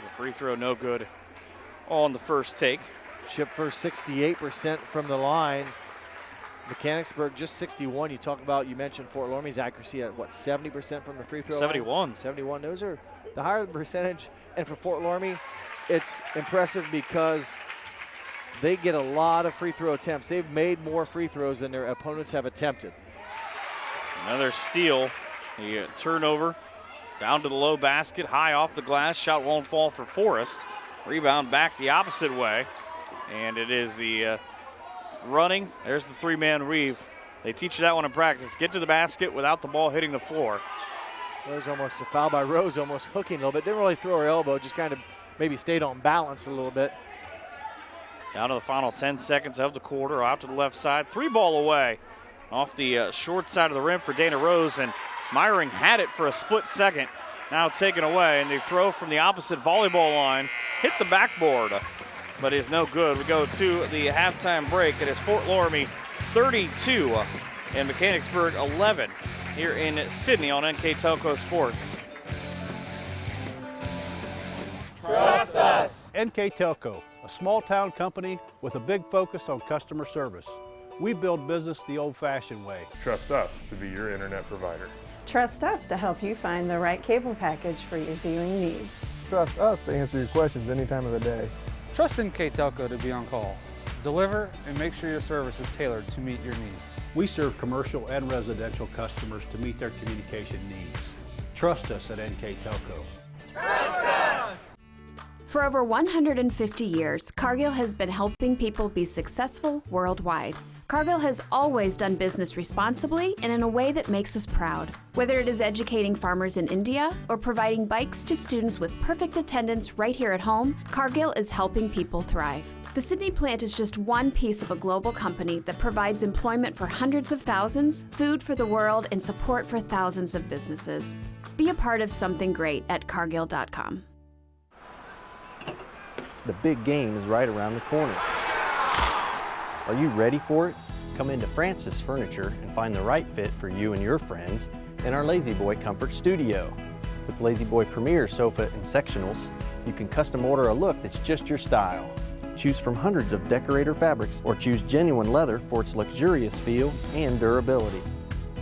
a free throw, no good on the first take. Schipfer 68% from the line. Mechanicsburg just 61. You mentioned Fort Loramie's accuracy at what, 70% from the free throw 71. line? 71. Those are the higher the percentage. And for Fort Loramie, it's impressive because they get a lot of free throw attempts. They've made more free throws than their opponents have attempted. Another steal. The turnover down to the low basket, high off the glass. Shot won't fall for Forrest. Rebound back the opposite way. And it is the running. There's the three-man weave. They teach you that one in practice. Get to the basket without the ball hitting the floor. There's almost a foul by Rose, almost hooking a little bit. Didn't really throw her elbow, just kind of maybe stayed on balance a little bit. Down to the final 10 seconds of the quarter. Out to the left side. 3-ball away off the short side of the rim for Dana Rose. And Myring had it for a split second. Now taken away. And they throw from the opposite volleyball line. Hit the backboard, but is no good. We go to the halftime break. It is Fort Loramie 32 and Mechanicsburg 11 here in Sydney on NKTelco Sports. Trust us. NKTelco, a small-town company with a big focus on customer service. We build business the old-fashioned way. Trust us to be your internet provider. Trust us to help you find the right cable package for your viewing needs. Trust us to answer your questions any time of the day. Trust NKTelco to be on call. Deliver and make sure your service is tailored to meet your needs. We serve commercial and residential customers to meet their communication needs. Trust us at NKTelco. Trust us! For over 150 years, Cargill has been helping people be successful worldwide. Cargill has always done business responsibly and in a way that makes us proud. Whether it is educating farmers in India or providing bikes to students with perfect attendance right here at home, Cargill is helping people thrive. The Sydney plant is just one piece of a global company that provides employment for hundreds of thousands, food for the world, and support for thousands of businesses. Be a part of something great at cargill.com. The big game is right around the corner. Are you ready for it? Come into Francis Furniture and find the right fit for you and your friends in our Lazy Boy Comfort Studio. With Lazy Boy Premier sofa and sectionals, you can custom order a look that's just your style. Choose from hundreds of decorator fabrics or choose genuine leather for its luxurious feel and durability.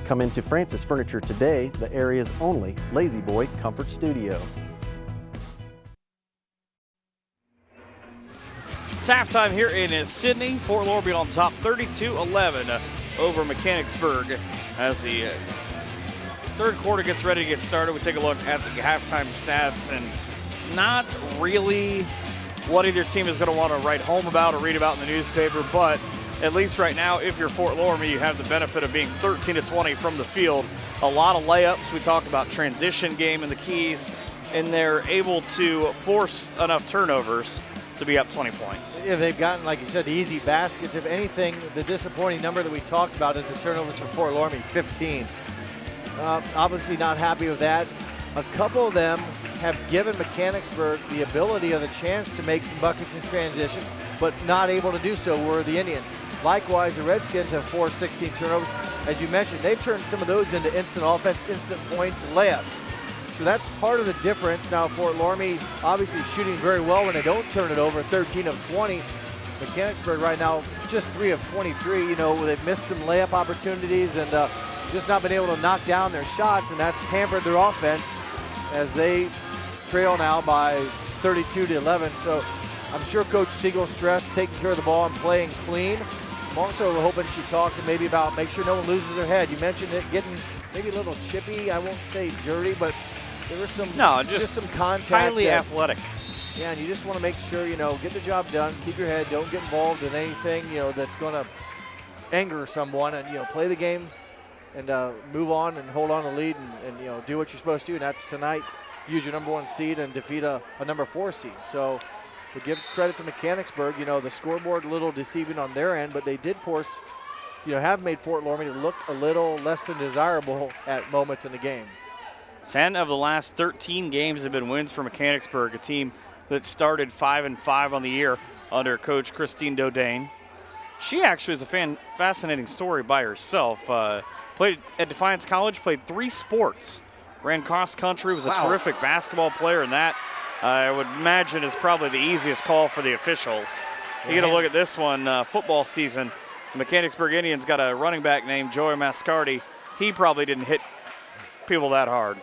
Come into Francis Furniture today, the area's only Lazy Boy Comfort Studio. It's halftime here in Sydney. Fort Loramie on top 32-11 over Mechanicsburg as the third quarter gets ready to get started. We take a look at the halftime stats, and not really what either team is going to want to write home about or read about in the newspaper, but at least right now, if you're Fort Loramie, you have the benefit of being 13-20 from the field. A lot of layups. We talked about transition game and the keys, and they're able to force enough turnovers to be up 20 points. Yeah, they've gotten, like you said, the easy baskets. If anything, the disappointing number that we talked about is the turnovers for Fort Loramie, 15. Obviously not happy with that. A couple of them have given Mechanicsburg the ability or the chance to make some buckets in transition, but not able to do so were the Indians. Likewise, the Redskins have forced 16 turnovers. As you mentioned, they've turned some of those into instant offense, instant points, and layups. So that's part of the difference. Now, Fort Loramie obviously shooting very well when they don't turn it over, 13 of 20. Mechanicsburg right now just 3 of 23. You know, they've missed some layup opportunities and just not been able to knock down their shots, and that's hampered their offense as they trail now by 32-11. So I'm sure Coach Siegel's stressed taking care of the ball and playing clean. I'm also hoping she talked to maybe about make sure no one loses their head. You mentioned it getting maybe a little chippy. I won't say dirty, but there was some just some contact. Highly athletic. Yeah, and you just want to make sure, you know, get the job done, keep your head, don't get involved in anything, you know, that's going to anger someone, and, you know, play the game and move on and hold on to lead and, you know, do what you're supposed to do. And that's tonight, use your number 1 seed and defeat a number 4 seed. So to give credit to Mechanicsburg, you know, the scoreboard a little deceiving on their end, but they did force, you know, have made Fort Loramie look a little less than desirable at moments in the game. 10 of the last 13 games have been wins for Mechanicsburg, a team that started 5-5 on the year under Coach Christine Dodane. She actually is a fascinating story by herself. Played at Defiance College, played 3 sports, ran cross country, was a terrific basketball player, and that I would imagine is probably the easiest call for the officials. You get a look at this one, football season. The Mechanicsburg Indians got a running back named Joey Mascardi. He probably didn't hit people that hard.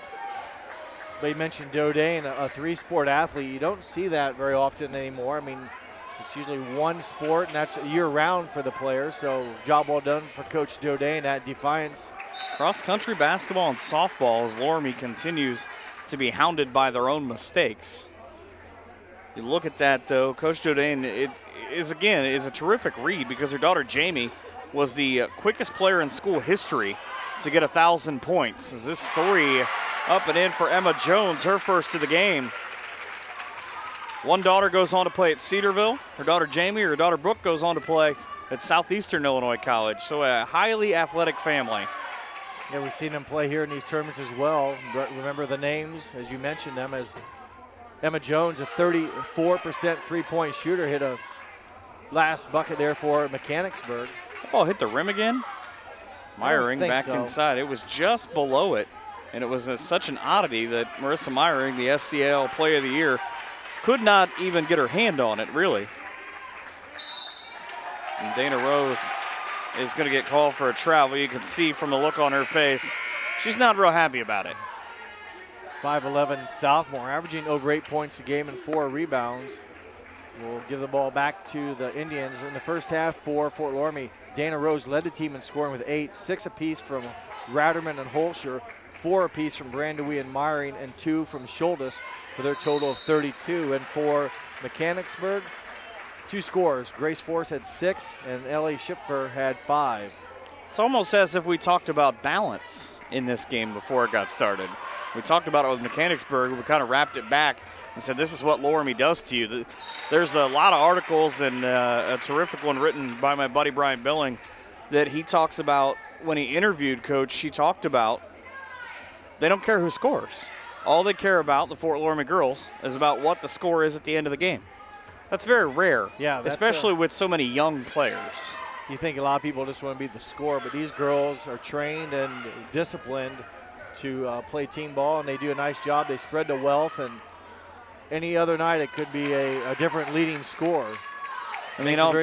But you mentioned Dodane, a 3-sport athlete. You don't see that very often anymore. I mean, it's usually 1 sport, and that's year-round for the players. So job well done for Coach Dodane at Defiance. Cross-country basketball and softball as Loramie continues to be hounded by their own mistakes. You look at that, though, Coach Dodane, it is a terrific read because her daughter Jamie was the quickest player in school history to get 1,000 points. As this 3 up and in for Emma Jones, her first of the game. One daughter goes on to play at Cedarville. Her daughter Jamie, her daughter Brooke goes on to play at Southeastern Illinois College. So a highly athletic family. Yeah, we've seen them play here in these tournaments as well. Remember the names, as you mentioned them, as Emma Jones, a 34% three-point shooter, hit a last bucket there for Mechanicsburg. Oh, hit the rim again? Meyering back inside. It was just below it, and it was such an oddity that Marissa Meyering, the SCL Player of the Year, could not even get her hand on it, really. And Dana Rose is going to get called for a travel. You can see from the look on her face, she's not real happy about it. 5'11" sophomore, averaging over 8 points a game and 4 rebounds. We'll give the ball back to the Indians. In the first half for Fort Loramie, Dana Rose led the team in scoring with 8, 6 apiece from Ratterman and Holscher, 4 apiece from Brandewie and Meyering, and 2 from Schultes for their total of 32. And for Mechanicsburg, 2 scores. Grace Force had 6 and Ellie Schipfer had 5. It's almost as if we talked about balance in this game before it got started. We talked about it with Mechanicsburg. We kind of wrapped it back and said, this is what Loramie does to you. There's a lot of articles and a terrific one written by my buddy Brian Billing that he talks about when he interviewed Coach. She talked about they don't care who scores. All they care about, the Fort Loramie girls, is about what the score is at the end of the game. That's very rare, especially with so many young players. You think a lot of people just want to be the scorer, but these girls are trained and disciplined to play team ball, and they do a nice job. They spread the wealth, and any other night it could be a different leading score. I mean, on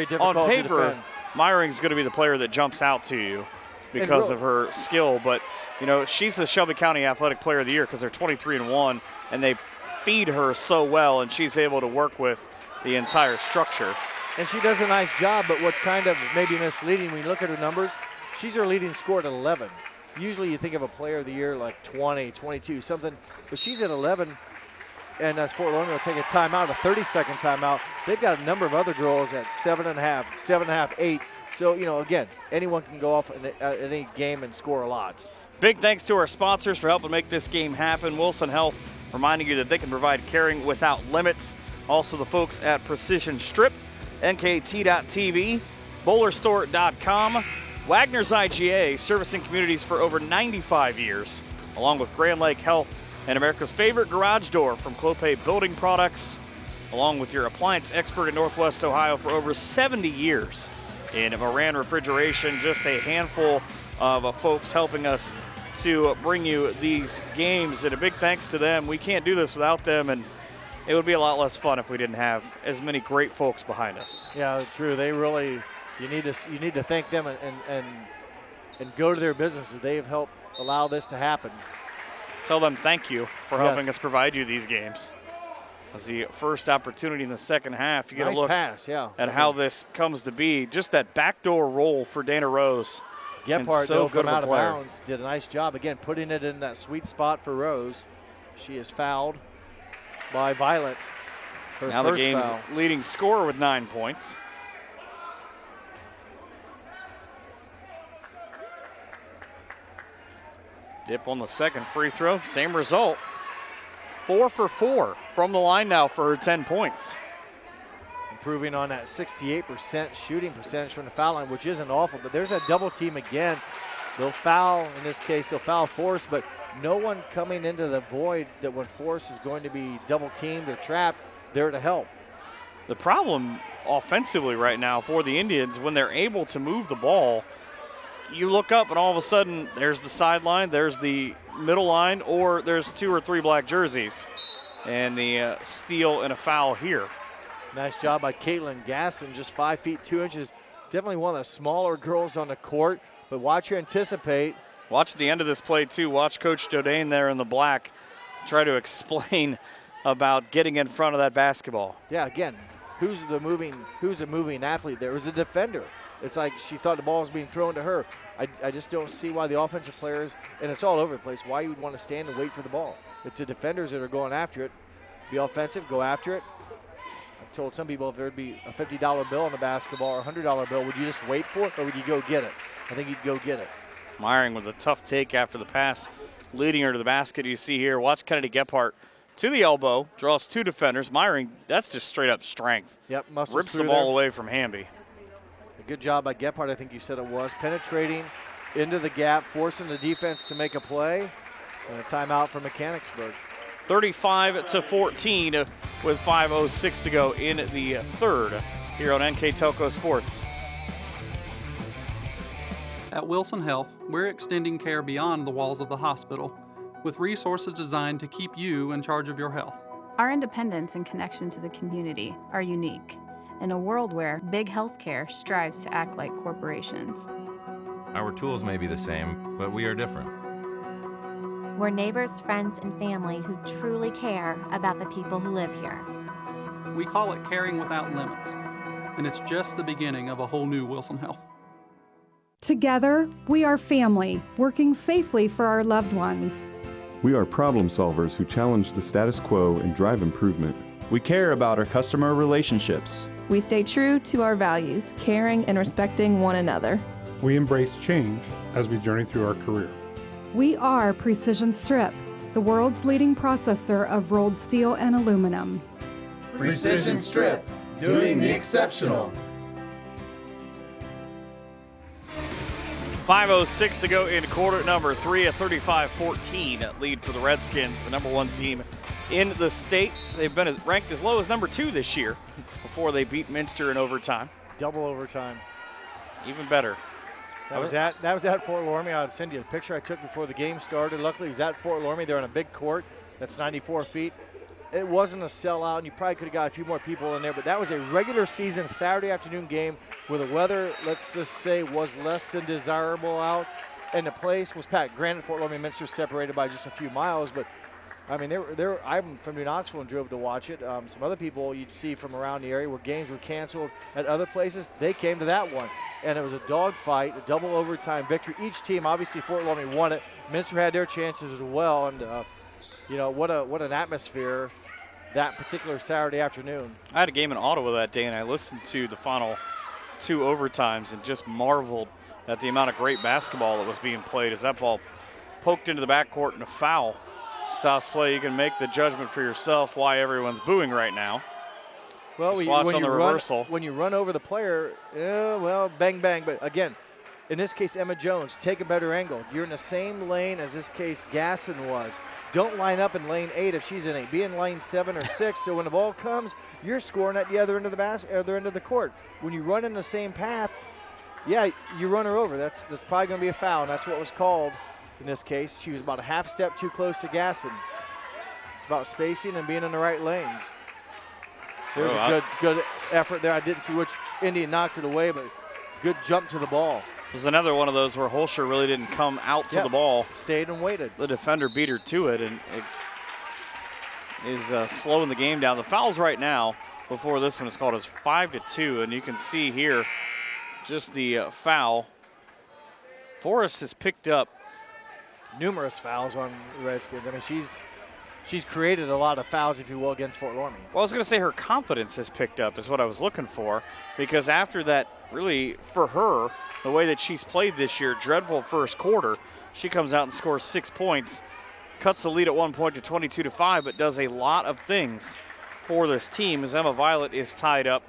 paper, Meyering's going to be the player that jumps out to you because of her skill, but you know, she's the Shelby County Athletic Player of the Year because they're 23-1, and they feed her so well, and she's able to work with the entire structure. And she does a nice job, but what's kind of maybe misleading when you look at her numbers, she's her leading scorer at 11. Usually you think of a Player of the Year like 20, 22, something, but she's at 11. And as Fort Lauderdale will take a timeout, a 30-second timeout, they've got a number of other girls at 7.5, 8. So, you know, again, anyone can go off in any game and score a lot. Big thanks to our sponsors for helping make this game happen. Wilson Health, reminding you that they can provide caring without limits. Also the folks at Precision Strip, NKT.TV, BowlerStore.com, Wagner's IGA, servicing communities for over 95 years, along with Grand Lake Health and America's favorite garage door from Clopay Building Products, along with your appliance expert in Northwest Ohio for over 70 years in Moran Refrigeration. Just a handful of folks helping us to bring you these games, and a big thanks to them. We can't do this without them, and it would be a lot less fun if we didn't have as many great folks behind us. Yeah, true. They really, you need to thank them and go to their businesses. They have helped allow this to happen. Tell them thank you for helping us provide you these games. As the first opportunity in the second half, you get a look at how this comes to be. Just that backdoor roll for Dana Rose. Gephardt, so good from out of player. bounds, did a nice job, again, putting it in that sweet spot for Rose. She is fouled by Violet. Her Now the first game's foul. leading scorer with 9 points. Dip on the second free throw, same result. 4 for 4 from the line now for her 10 points. Improving on that 68% shooting percentage from the foul line, which isn't awful, but there's that double team again. They'll foul, in this case, they'll foul Force, but no one coming into the void that when Force is going to be double teamed or trapped, there to help. The problem offensively right now for the Indians, when they're able to move the ball, you look up and all of a sudden there's the sideline, there's the middle line, or there's 2 or 3 black jerseys. And the steal and a foul here. Nice job by Caitlin Gasson, just 5 feet 2 inches. Definitely one of the smaller girls on the court, but watch her anticipate. Watch the end of this play too. Watch Coach Dodane there in the black try to explain about getting in front of that basketball. Yeah, again, who's the moving athlete there? It was a defender. It's like she thought the ball was being thrown to her. I just don't see why the offensive players, and it's all over the place, why you would want to stand and wait for the ball. It's the defenders that are going after it. Be offensive, go after it. I told some people if there would be a $50 bill on the basketball or a $100 bill, would you just wait for it or would you go get it? I think you'd go get it. Myring with a tough take after the pass, leading her to the basket. You see here, watch Kennedy Gephardt to the elbow, draws 2 defenders. Myring, that's just straight up strength. Yep, muscles rips the through ball there. away from Hamby. A good job by Gephardt, I think you said it was. Penetrating into the gap, forcing the defense to make a play. And a timeout for Mechanicsburg. 35-14 with 5:06 to go in the third here on NKTelco Sports. At Wilson Health, we're extending care beyond the walls of the hospital with resources designed to keep you in charge of your health. Our independence and connection to the community are unique in a world where big healthcare strives to act like corporations. Our tools may be the same, but we are different. We're neighbors, friends, and family who truly care about the people who live here. We call it caring without limits, and it's just the beginning of a whole new Wilson Health. Together, we are family, working safely for our loved ones. We are problem solvers who challenge the status quo and drive improvement. We care about our customer relationships. We stay true to our values, caring and respecting one another. We embrace change as we journey through our career. We are Precision Strip, the world's leading processor of rolled steel and aluminum. Precision Strip, doing the exceptional. 5:06 to go in quarter number 3, a 35-14 lead for the Redskins, the number 1 team in the state. They've been ranked as low as number 2 this year before they beat Minster in overtime. Double overtime. Even better. That was at Fort Laramie. I'll send you the picture I took before the game started. Luckily, it was at Fort Laramie. They're on a big court that's 94 feet. It wasn't a sellout, and you probably could have got a few more people in there, but that was a regular season Saturday afternoon game where the weather, let's just say, was less than desirable out, and the place was packed. Granted, Fort Laramie and Minster separated by just a few miles, but I mean, I'm from New Knoxville and drove to watch it. Some other people you'd see from around the area where games were canceled at other places, they came to that one. And it was a dogfight, a double overtime victory. Each team, obviously Fort Laramie won it. Minster had their chances as well, and you know, what an atmosphere that particular Saturday afternoon. I had a game in Ottawa that day, and I listened to the final 2 overtimes and just marveled at the amount of great basketball that was being played. As that ball poked into the backcourt and a foul stops play, you can make the judgment for yourself why everyone's booing right now. Well, just watch on the reversal. When you run over the player, well, bang, bang. But again, in this case, Emma Jones, take a better angle. You're in the same lane as this case Gasson was. Don't line up in lane 8 if she's in 8. Be in lane 7 or 6. So when the ball comes, you're scoring at the other end of the court. When you run in the same path, yeah, you run her over. That's probably going to be a foul, and that's what was called in this case. She was about a half step too close to Gasson. It's about spacing and being in the right lanes. There's a good effort there. I didn't see which Indian knocked it away, but good jump to the ball. It was another one of those where Holscher really didn't come out to the ball. Stayed and waited. The defender beat her to it, and it is slowing the game down. The fouls right now, before this one is called, is 5-2, and you can see here just the foul. Forrest has picked up numerous fouls on the Redskins. I mean, she's created a lot of fouls, if you will, against Fort Loramie. Well, I was going to say her confidence has picked up is what I was looking for, because after that, really, for her, the way that she's played this year, dreadful first quarter, she comes out and scores 6 points, cuts the lead at 1 point to 22-5, but does a lot of things for this team. As Emma Violet is tied up,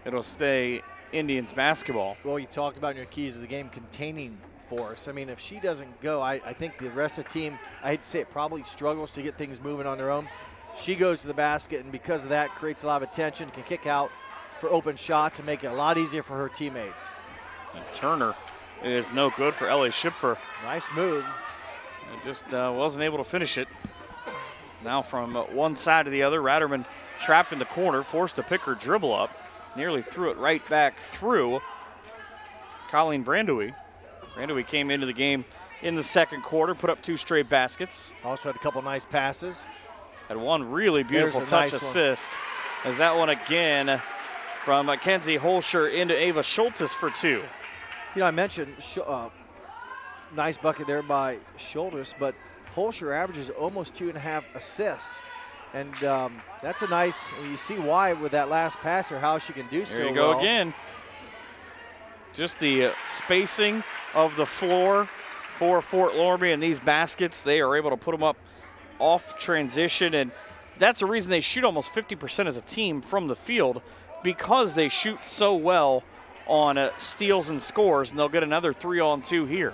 it'll stay Indians basketball. Well, you talked about in your keys of the game containing Forrest. I mean, if she doesn't go, I think the rest of the team, I hate to say it, probably struggles to get things moving on their own. She goes to the basket, and because of that, creates a lot of attention, can kick out for open shots and make it a lot easier for her teammates. And Turner is no good for Ellie Schipfer. Nice move. It just wasn't able to finish it. Now from one side to the other, Ratterman trapped in the corner, forced to pick her dribble up, nearly threw it right back through Colleen Brandewie. Brandewie came into the game in the second quarter, put up 2 straight baskets. Also had a couple nice passes. Had one really beautiful touch assist. As that one again from Mackenzie Holscher into Ava Schultes for 2. You know, I mentioned nice bucket there by Schultes, but Holscher averages almost 2.5 assists. And that's a nice, you see why with that last pass or how she can do so well. There you go again. Just the spacing of the floor for Fort Loramie and these baskets, they are able to put them up off transition, and that's the reason they shoot almost 50% as a team from the field, because they shoot so well on steals and scores, and they'll get another 3-on-2 here.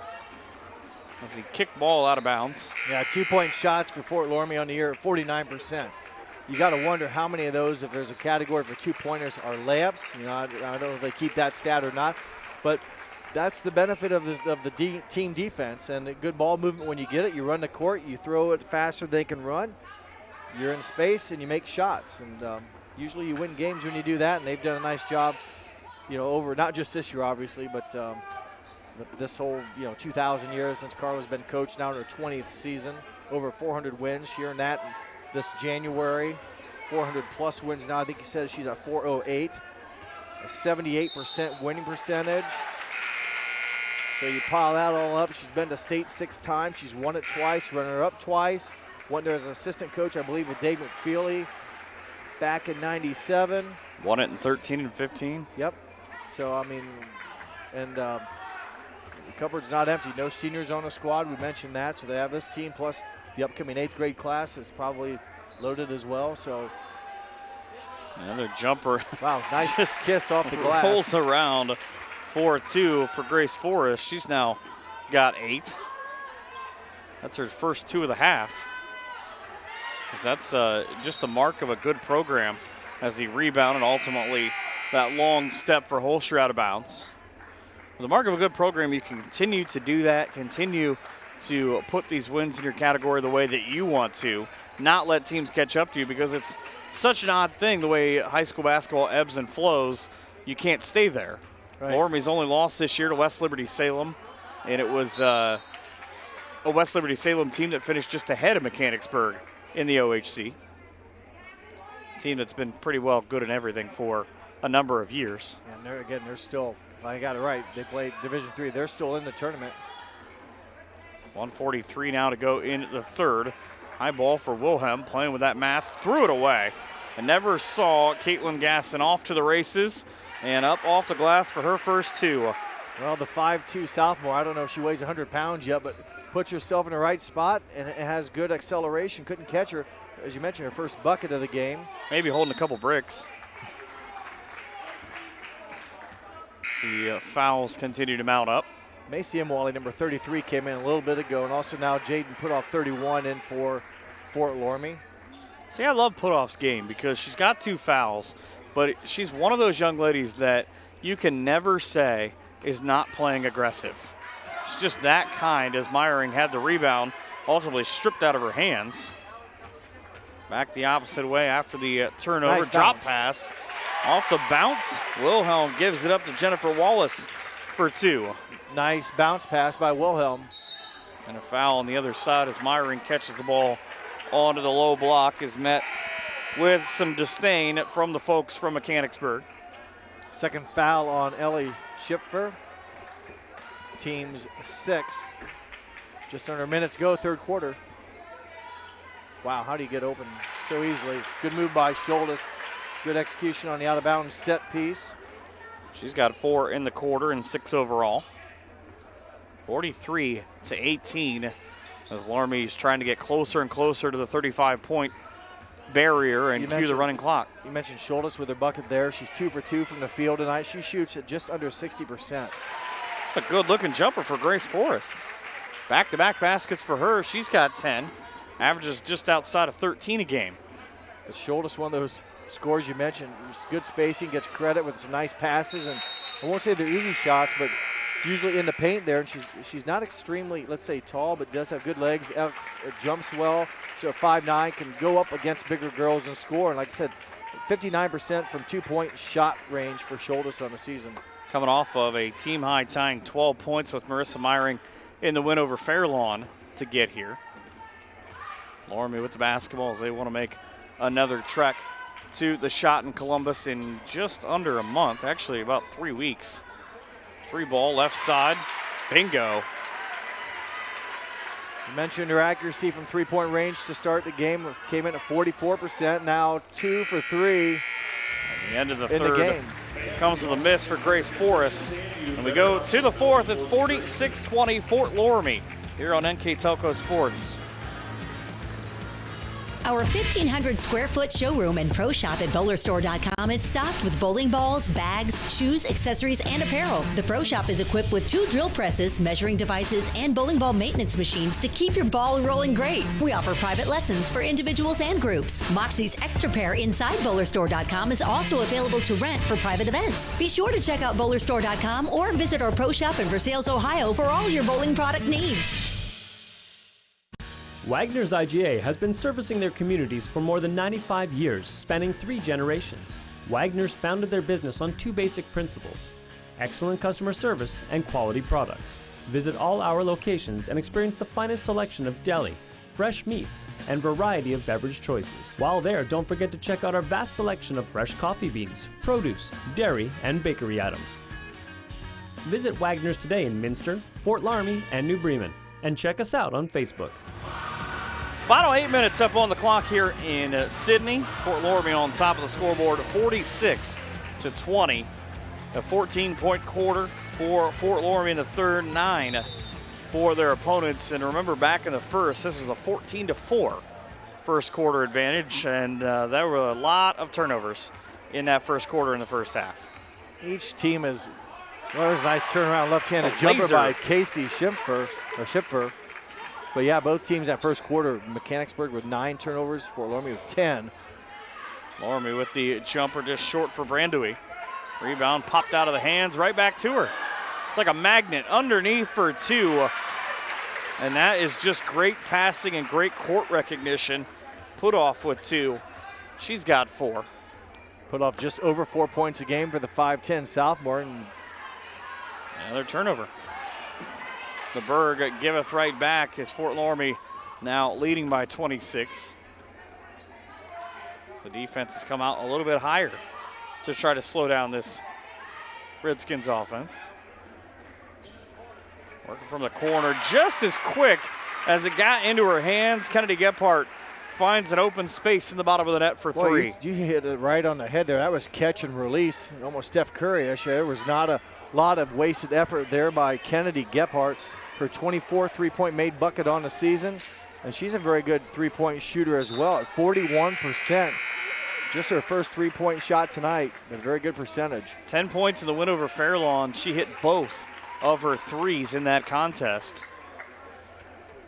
As he kicked ball out of bounds. Yeah, 2-point shots for Fort Loramie on the year at 49%. You got to wonder how many of those, if there's a category for 2-pointers, are layups. You know, I don't know if they keep that stat or not, but that's the benefit of the team defense and a good ball movement. When you get it, you run the court, you throw it faster than they can run. You're in space and you make shots, and usually you win games when you do that. And they've done a nice job, you know, over not just this year, obviously, but this whole 2,000 years since Carla's been coached, now in her 20th season, over 400 wins. She earned that this January, 400 plus wins now. I think he said she's at 408, a 78% winning percentage. So you pile that all up. She's been to state 6 times. She's won it twice, runner-up twice. Went there as an assistant coach, I believe, with Dave McFeely back in '97. Won it in 13 and 15. Yep. So, I mean, and the cupboard's not empty. No seniors on the squad. We mentioned that. So they have this team plus the upcoming 8th grade class that's probably loaded as well. So another jumper. Wow, nice kiss off the glass. Rolls around 4-2 for Grace Forrest. She's now got 8. That's her first 2 of the half. That's just a mark of a good program as the rebound and ultimately that long step for Holscher out of bounds. The mark of a good program, you can continue to do that, continue to put these wins in your category the way that you want to, not let teams catch up to you, because it's such an odd thing the way high school basketball ebbs and flows. You can't stay there. Right. Loramie's only lost this year to West Liberty Salem, and it was a West Liberty Salem team that finished just ahead of Mechanicsburg in the OHC. Team that's been pretty well good in everything for a number of years. And they're still, if I got it right, they played Division III. They're still in the tournament. 1:43 now to go in the third. High ball for Wilhelm, playing with that mask, threw it away. I never saw Caitlin Gasson off to the races and up off the glass for her first two. Well, the 5'2 sophomore, I don't know if she weighs 100 pounds yet, but puts herself in the right spot and it has good acceleration. Couldn't catch her, as you mentioned, her first bucket of the game. Maybe holding a couple bricks. The fouls continue to mount up. Macy Imwally, number 33, came in a little bit ago, and also now Jaden Putoff, 31, in for Fort Loramie. See, I love Putoff's game because she's got 2 fouls, but she's one of those young ladies that you can never say is not playing aggressive. She's just that kind, as Meyering had the rebound ultimately stripped out of her hands. Back the opposite way after the turnover. Nice drop bounce. pass. Off the bounce, Wilhelm gives it up to Jennifer Wallace for 2. Nice bounce pass by Wilhelm. And a foul on the other side as Meyering catches the ball onto the low block, is met with some disdain from the folks from Mechanicsburg. Second foul on Ellie Schipfer. Team's 6th. Just under minutes go, third quarter. Wow, how do you get open so easily? Good move by Scholtes. Good execution on the out-of-bounds set piece. She's got 4 in the quarter and 6 overall. 43-18 as Loramie is trying to get closer and closer to the 35-point barrier and cue the running clock. You mentioned Scholtes with her bucket there. She's 2 for 2 from the field tonight. She shoots at just under 60%. It's a good-looking jumper for Grace Forrest. Back-to-back baskets for her. She's got 10. Averages just outside of 13 a game. But Scholtes, one of those scores you mentioned, good spacing, gets credit with some nice passes, and I won't say they're easy shots, but usually in the paint there, and she's not extremely, let's say, tall, but does have good legs, jumps well, so at 5'9", can go up against bigger girls and score, and like I said, 59% from 2-point shot range for Scholtes on the season. Coming off of a team-high tying 12 points with Marissa Meyering in the win over Fairlawn to get here. Loramie with the basketball as they want to make another trek to the shot in Columbus in just under a month, actually about 3 weeks. 3 ball left side, bingo. You mentioned her accuracy from 3-point range to start the game, came in at 44%, now 2 for 3 At the end of the in third the game. comes with a miss for Grace Forrest. And we go to the fourth, it's 46-20 Fort Loramie here on NKTelco Sports. Our 1,500 square foot showroom and pro shop at BowlerStore.com is stocked with bowling balls, bags, shoes, accessories, and apparel. The pro shop is equipped with 2 drill presses, measuring devices, and bowling ball maintenance machines to keep your ball rolling great. We offer private lessons for individuals and groups. Moxie's Extra Pair inside BowlerStore.com is also available to rent for private events. Be sure to check out BowlerStore.com or visit our pro shop in Versailles, Ohio for all your bowling product needs. Wagner's IGA has been servicing their communities for more than 95 years, spanning 3 generations. Wagner's founded their business on 2 basic principles: excellent customer service and quality products. Visit all our locations and experience the finest selection of deli, fresh meats, and variety of beverage choices. While there, don't forget to check out our vast selection of fresh coffee beans, produce, dairy, and bakery items. Visit Wagner's today in Minster, Fort Loramie, and New Bremen, and check us out on Facebook. Final 8 minutes up on the clock here in Sydney. Fort Loramie on top of the scoreboard, 46-20. A 14-point quarter for Fort Loramie in the third, 9 for their opponents. And remember, back in the first, this was a 14-4 first quarter advantage, and there were a lot of turnovers in that first quarter in the first half. Each team is, well, there's a nice turnaround left-handed jumper by Casey Schipfer. But yeah, both teams that first quarter, Mechanicsburg with 9 turnovers, Fort Loramie with 10. Loramie with the jumper just short for Brandui. Rebound popped out of the hands, right back to her. It's like a magnet underneath for 2. And that is just great passing and great court recognition. Putoff with 2. She's got 4. Putoff just over 4 points a game for the 5'10 sophomore. And another turnover. The Berg giveth right back as Fort Loramie now leading by 26. So defense has come out a little bit higher to try to slow down this Redskins offense. Working from the corner just as quick as it got into her hands. Kennedy Gephardt finds an open space in the bottom of the net for three. Boy, you hit it right on the head there. That was catch and release, almost Steph Curry-ish. There was not a lot of wasted effort there by Kennedy Gephardt. Her 24th three-point made bucket on the season, and she's a very good three-point shooter as well at 41%. Just her first three-point shot tonight, a very good percentage. 10 points in the win over Fairlawn. She hit both of her threes in that contest.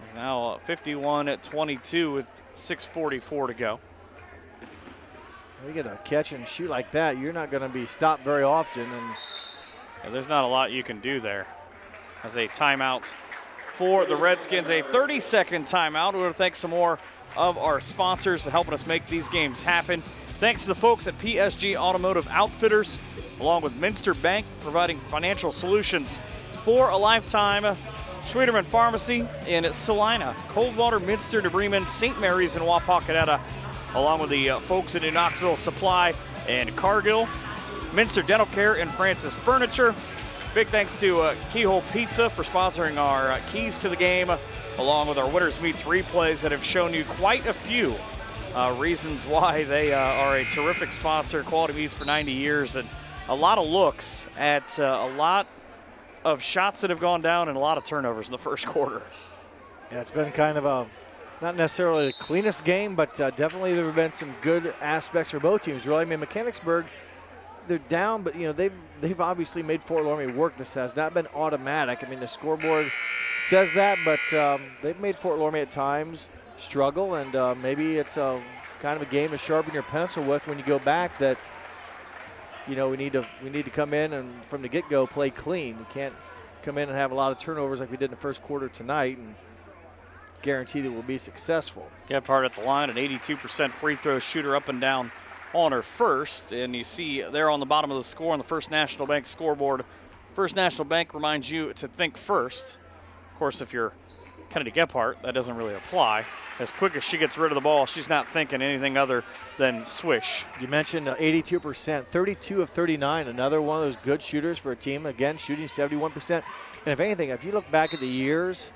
It's now 51-22 with 6:44 to go. You get a catch and shoot like that, you're not going to be stopped very often. And yeah, there's not a lot you can do there. As a timeout for the Redskins, a 30-second timeout. We want to thank some more of our sponsors for helping us make these games happen. Thanks to the folks at PSG Automotive Outfitters, along with Minster Bank, providing financial solutions for a lifetime. Schwederman Pharmacy in Salina, Coldwater, Minster, New Bremen, St. Mary's, and Wapakoneta, along with the folks at Knoxville Supply and Cargill. Minster Dental Care and Francis Furniture. Big thanks to Keyhole Pizza for sponsoring our Keys to the Game, along with our Winners Meets replays that have shown you quite a few reasons why they are a terrific sponsor. Quality meats for 90 years, and a lot of looks at a lot of shots that have gone down and a lot of turnovers in the first quarter. Yeah, it's been kind of a, not necessarily the cleanest game, but definitely there have been some good aspects for both teams. Really, I mean, Mechanicsburg, they're down, but you know they've obviously made Fort Loramie work. This has not been automatic. I mean, the scoreboard says that, but they've made Fort Loramie at times struggle, and maybe it's a kind of a game to sharpen your pencil with when you go back. That you know we need to come in and from the get-go play clean. We can't come in and have a lot of turnovers like we did in the first quarter tonight and guarantee that we'll be successful. Gephardt at the line, an 82% free throw shooter, up and down on her first, and you see there on the bottom of the score on the First National Bank scoreboard, First National Bank reminds you to think first. Of course, if you're Kennedy Gephardt, that doesn't really apply. As quick as she gets rid of the ball, she's not thinking anything other than swish. You mentioned 82%, 32 of 39, another one of those good shooters for a team. Again, shooting 71%. And if anything, if you look back at the years,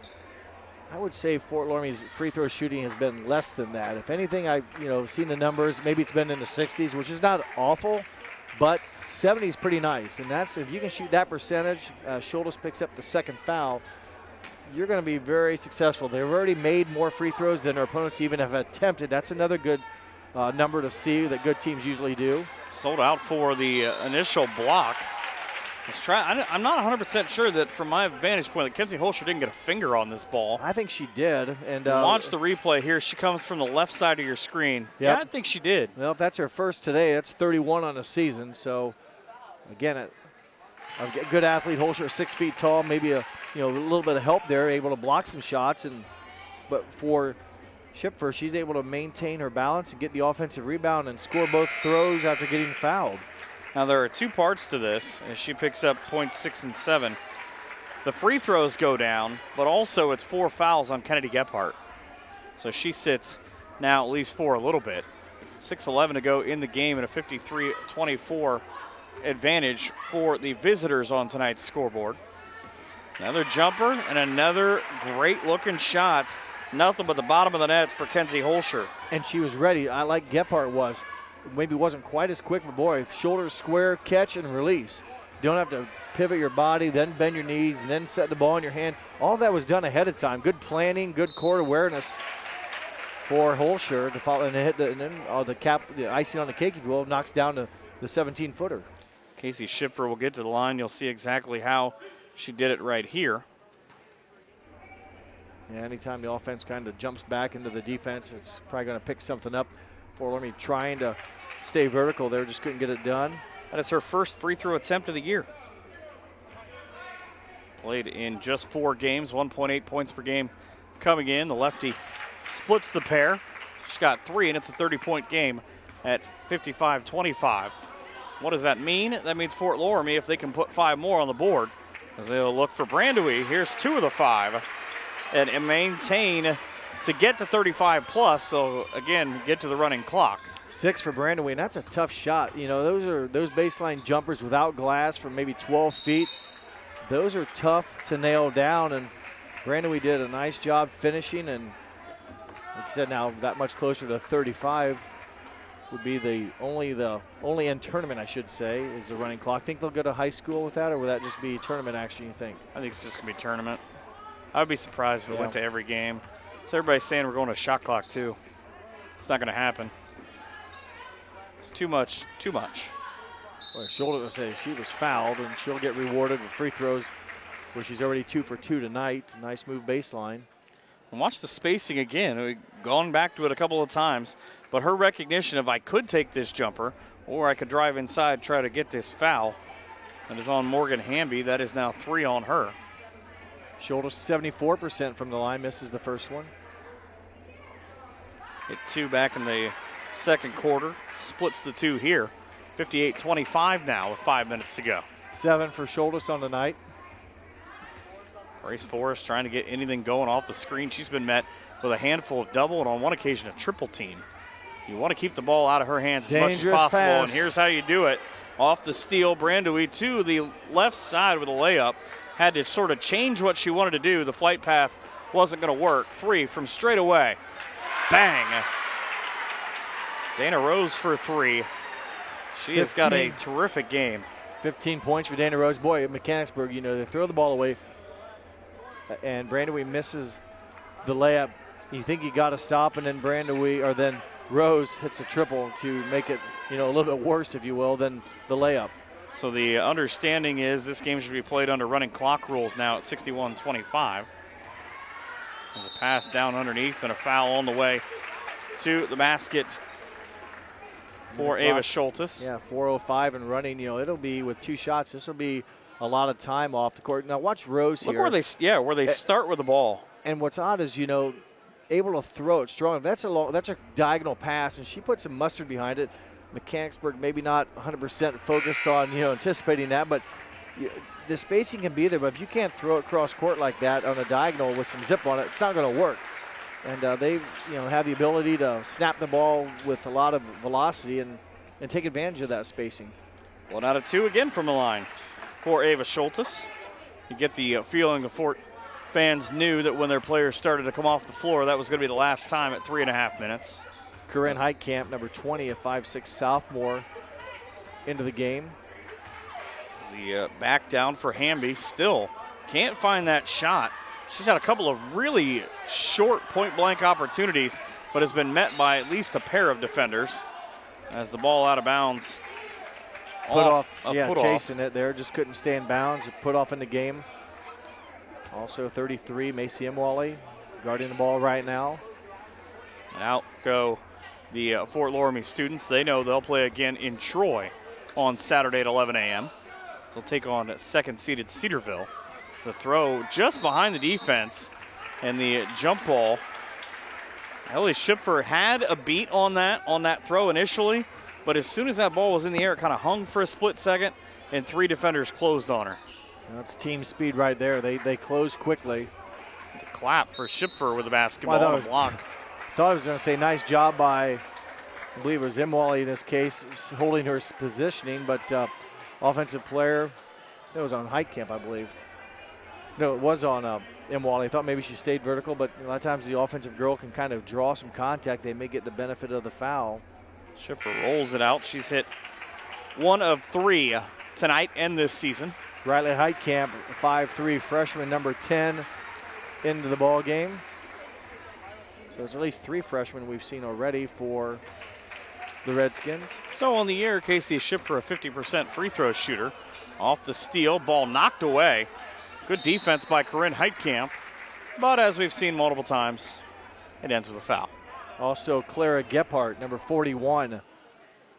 I would say Fort Loramie's free throw shooting has been less than that. If anything, I've seen the numbers. Maybe it's been in the 60s, which is not awful, but 70 is pretty nice. And that's, if you can shoot that percentage, Schultes picks up the second foul, you're going to be very successful. They've already made more free throws than their opponents even have attempted. That's another good number to see that good teams usually do. Sold out for the initial block. I'm not 100% sure that from my vantage point that Kenzie Holscher didn't get a finger on this ball. I think she did. And watch the replay here. She comes from the left side of your screen. Yep. Yeah, I think she did. Well, if that's her first today, that's 31 on the season. So, again, a good athlete. Holscher, 6 feet tall, maybe a little bit of help there, able to block some shots. But for Schipfer, she's able to maintain her balance and get the offensive rebound and score both throws after getting fouled. Now, there are two parts to this as she picks up points 6 and 7. The free throws go down, but also it's 4 fouls on Kennedy Gephardt. So she sits now at least for a little bit. 6:11 to go in the game and a 53-24 advantage for the visitors on tonight's scoreboard. Another jumper and another great-looking shot. Nothing but the bottom of the net for Kenzie Holscher. And she was ready. I like Gephardt was. Maybe wasn't quite as quick, but boy, shoulders square, catch and release. You don't have to pivot your body, then bend your knees, and then set the ball in your hand. All that was done ahead of time. Good planning, good court awareness for Holscher to follow and hit and then the icing on the cake, if you will, knocks down the 17-footer. Casey Schipfer will get to the line. You'll see exactly how she did it right here. Yeah, anytime the offense kind of jumps back into the defense, it's probably going to pick something up. Fort Loramie trying to stay vertical there, just couldn't get it done. That is her first free throw attempt of the year. Played in just 4 games, 1.8 points per game coming in. The lefty splits the pair. She's got 3, and it's a 30-point game at 55-25. What does that mean? That means Fort Loramie, if they can put 5 more on the board, as they'll look for Brandewie. Here's 2 of the 5. And maintain to get to 35 plus, so again, get to the running clock. 6 for Brandewie, and that's a tough shot. Those baseline jumpers without glass from maybe 12 feet. Those are tough to nail down, and Brandewie did a nice job finishing, and Like I said, now that much closer to 35 would be the only in tournament, I should say, is the running clock. Think they'll go to high school with that, or will that just be tournament action, you think? I think it's just going to be tournament. I would be surprised if it went to every game. So everybody's saying we're going to shot clock too. It's not going to happen. It's too much. Well, Shoulder will say she was fouled, and she'll get rewarded with free throws where she's already 2 for 2 tonight. Nice move baseline. And watch the spacing again. We've gone back to it a couple of times, but her recognition of I could take this jumper or I could drive inside, try to get this foul. That is on Morgan Hamby. That is now 3 on her. Shoulder 74% from the line, misses the first one. Hit 2 back in the second quarter. Splits the 2 here. 58-25 now with 5 minutes to go. 7 for Shoulder on the night. Grace Forrest trying to get anything going off the screen. She's been met with a handful of double and on one occasion a triple team. You want to keep the ball out of her hands as much as possible, pass. and here's how you do it. Off the steal, Brandewie to the left side with a layup. Had to sort of change what she wanted to do. The flight path wasn't going to work. 3 from straight away. Bang. Dana Rose for 3. She has got a terrific game. 15 points for Dana Rose. Boy, at Mechanicsburg, you know, they throw the ball away, and Brandewie misses the layup. You think you got to stop, and then then Rose hits a triple to make it, you know, a little bit worse, if you will, than the layup. So the understanding is this game should be played under running clock rules now at 61-25. There's a pass down underneath and a foul on the way to the basket for Ava Schultes. Yeah, 4:05 and running. You know, it'll be with 2 shots. This will be a lot of time off the court. Now watch Rose here. Look where they start with the ball. And what's odd is, you know, able to throw it strong. That's a diagonal pass, and she put some mustard behind it. Mechanicsburg maybe not 100% focused on, you know, anticipating that, but the spacing can be there. But if you can't throw it cross court like that on a diagonal with some zip on it, it's not going to work. And they, you know, have the ability to snap the ball with a lot of velocity and take advantage of that spacing. 1 out of 2 again from the line for Ava Schultes. You get the feeling the Fort fans knew that when their players started to come off the floor, that was going to be the last time at 3.5 minutes. Corinne Heitkamp, number 20, a 5'6" sophomore, into the game. The back down for Hamby. Still can't find that shot. She's had a couple of really short point-blank opportunities, but has been met by at least a pair of defenders as the ball out of bounds. Chasing it there. Just couldn't stay in bounds. Put off in the game. Also 33, Macy Imwally, guarding the ball right now. And out go the Fort Loramie students. They know they'll play again in Troy on Saturday at 11 a.m. They'll take on second-seeded Cedarville. The throw just behind the defense, and the jump ball. Ellie Schipfer had a beat on that throw initially, but as soon as that ball was in the air, it kind of hung for a split second, and 3 defenders closed on her. That's team speed right there. They close quickly. The clap for Schipfer with the basketball on the block. Thought I was going to say nice job by, I believe it was Imwally in this case, holding her positioning, but offensive player, it was on Heitkamp, I believe. No, it was on Imwally. I thought maybe she stayed vertical, but a lot of times the offensive girl can kind of draw some contact. They may get the benefit of the foul. Schipper rolls it out. She's hit 1 of 3 tonight and this season. Riley Heitkamp, 5'3", freshman, number 10, into the ball game. So it's at least 3 freshmen we've seen already for the Redskins. So on the year, Casey Schipfer, a 50% free throw shooter. Off the steal, ball knocked away. Good defense by Corinne Heitkamp, but as we've seen multiple times, it ends with a foul. Also, Clara Gephardt, number 41,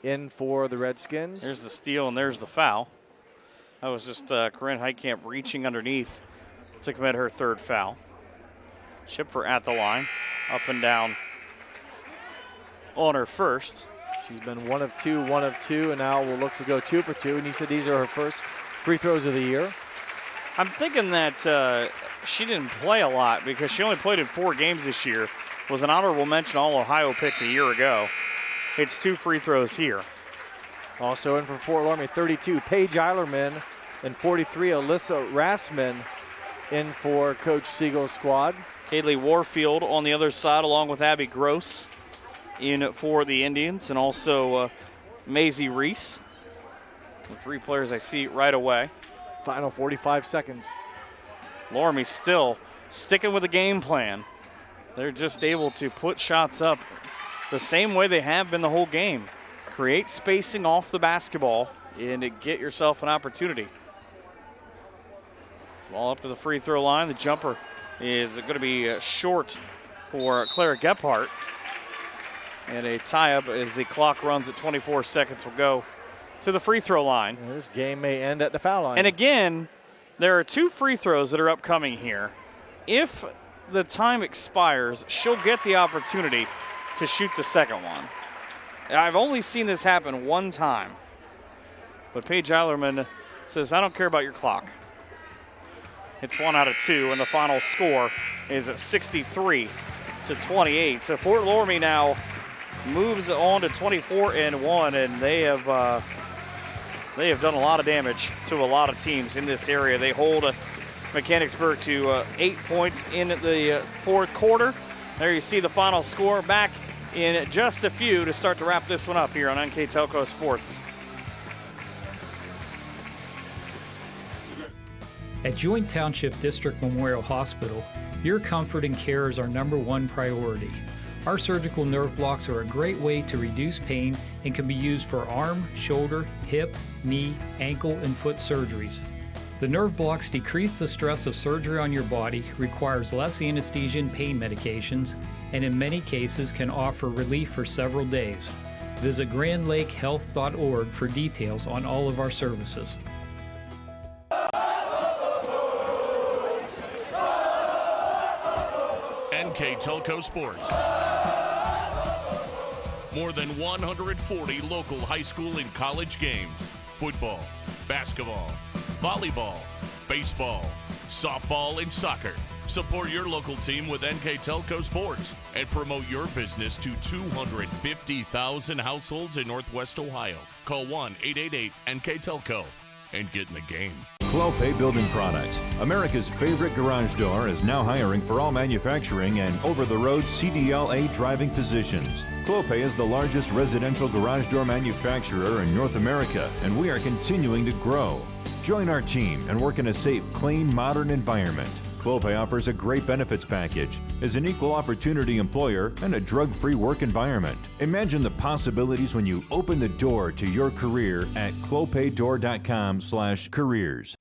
in for the Redskins. There's the steal and there's the foul. That was just Corinne Heitkamp reaching underneath to commit her 3rd foul. Schipfer at the line, up and down on her first. She's been 1 of 2, and now we'll look to go 2 for 2. And you said these are her first free throws of the year. I'm thinking that she didn't play a lot because she only played in 4 games this year. Was an honorable mention All-Ohio pick a year ago. It's 2 free throws here. Also in for Fort Loramie, 32, Paige Eilerman, and 43, Alyssa Rastman, in for Coach Siegel's squad. Kaylee Warfield on the other side, along with Abby Gross in for the Indians, and also Maisie Reese. The 3 players I see right away. Final 45 seconds. Loramie still sticking with the game plan. They're just able to put shots up the same way they have been the whole game. Create spacing off the basketball and get yourself an opportunity. Ball up to the free throw line. The jumper is going to be short for Clara Gephardt. And a tie-up as the clock runs at 24 seconds will go to the free throw line. And this game may end at the foul line. And again, there are 2 free throws that are upcoming here. If the time expires, she'll get the opportunity to shoot the second one. I've only seen this happen one time. But Paige Eilerman says, I don't care about your clock. It's 1 out of 2, and the final score is at 63-28. So Fort Loramie now moves on to 24-1, and they have done a lot of damage to a lot of teams in this area. They hold Mechanicsburg to 8 points in the fourth quarter. There you see the final score. Back in just a few to start to wrap this one up here on NKTelco Sports. At Joint Township District Memorial Hospital, your comfort and care is our #1 priority. Our surgical nerve blocks are a great way to reduce pain and can be used for arm, shoulder, hip, knee, ankle, and foot surgeries. The nerve blocks decrease the stress of surgery on your body, requires less anesthesia and pain medications, and in many cases can offer relief for several days. Visit grandlakehealth.org for details on all of our services. NKTelco Sports. More than 140 local high school and college games. Football, basketball, volleyball, baseball, softball, and soccer. Support your local team with NKTelco Sports and promote your business to 250,000 households in Northwest Ohio. Call 1-888-NKTelco and get in the game. Clopay Building Products, America's favorite garage door, is now hiring for all manufacturing and over-the-road CDLA driving positions. Clopay is the largest residential garage door manufacturer in North America, and we are continuing to grow. Join our team and work in a safe, clean, modern environment. Clopay offers a great benefits package, is an equal opportunity employer, and a drug-free work environment. Imagine the possibilities when you open the door to your career at clopaydoor.com/careers.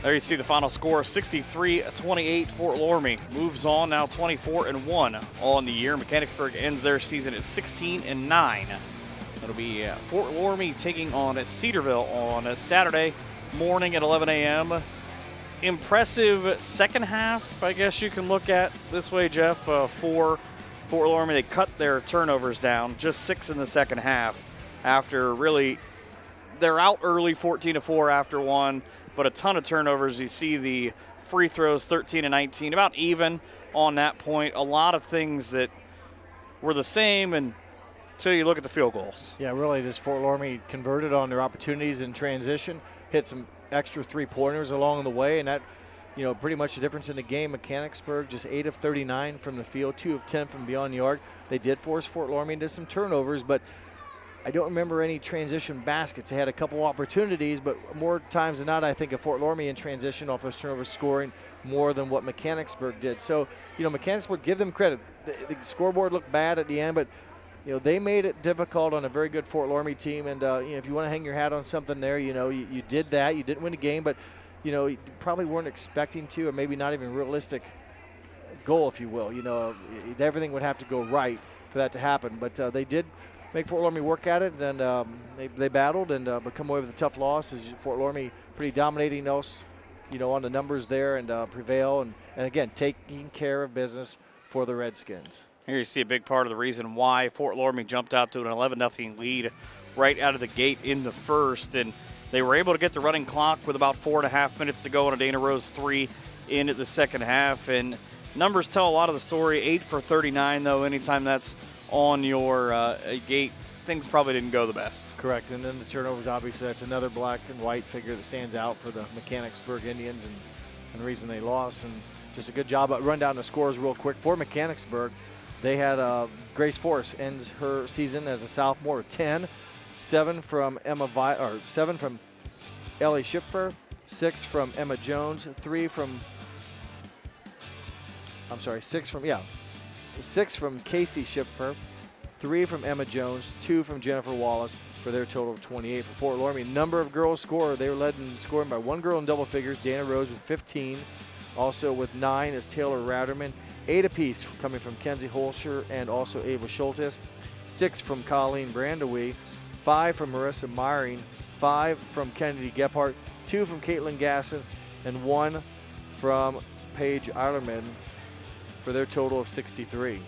There you see the final score, 63-28. Fort Loramie moves on, now 24-1 on the year. Mechanicsburg ends their season at 16-9. It'll be Fort Loramie taking on Cedarville on a Saturday morning at 11 a.m. Impressive second half, I guess you can look at this way, Jeff, for Fort Loramie. They cut their turnovers down, just 6 in the second half after really they're out early, 14-4 after one, but a ton of turnovers. You see the free throws, 13-19, about even on that point. A lot of things that were the same until you look at the field goals. Yeah, really, just Fort Loramie converted on their opportunities in transition, hit some extra three-pointers along the way, and that, pretty much the difference in the game. Mechanicsburg just 8 of 39 from the field, 2 of 10 from beyond the arc. They did force Fort Loramie into some turnovers, but I don't remember any transition baskets. They had a couple opportunities, but more times than not, I think of Fort Loramie in transition off those turnovers scoring more than what Mechanicsburg did. So, Mechanicsburg, give them credit. The scoreboard looked bad at the end, but they made it difficult on a very good Fort Loramie team. And if you want to hang your hat on something there, you did that. You didn't win the game, but you probably weren't expecting to, or maybe not even realistic goal, if you will. Everything would have to go right for that to happen. But they did make Fort Loramie work at it, and they battled and come away with a tough loss. As Fort Loramie pretty dominating us, on the numbers there, and prevail. And again, taking care of business for the Redskins. Here you see a big part of the reason why Fort Loramie jumped out to an 11-0 lead right out of the gate in the first. And they were able to get the running clock with about 4.5 minutes to go on a Dana Rose 3 in the second half. And numbers tell a lot of the story. 8 for 39, though, anytime that's on your gate. things probably didn't go the best. Correct, and then the turnovers, obviously, that's another black and white figure that stands out for the Mechanicsburg Indians and the reason they lost. And just a good job. Run down the scores real quick for Mechanicsburg. They had Grace Force ends her season as a sophomore with 10, 7 from seven from Ellie Schipfer, 6 from Emma Jones, 6 from Casey Schipfer, 3 from Emma Jones, 2 from Jennifer Wallace for their total of 28 for Fort Loramie. Number of girls scored. They were led in scoring by 1 girl in double figures, Dana Rose with 15. Also with 9 is Taylor Ratterman. 8 apiece coming from Kenzie Holscher and also Ava Schultes. 6 from Colleen Brandewie. 5 from Marissa Meyering. 5 from Kennedy Gephardt. 2 from Caitlin Gasson. And 1 from Paige Eilerman for their total of 63.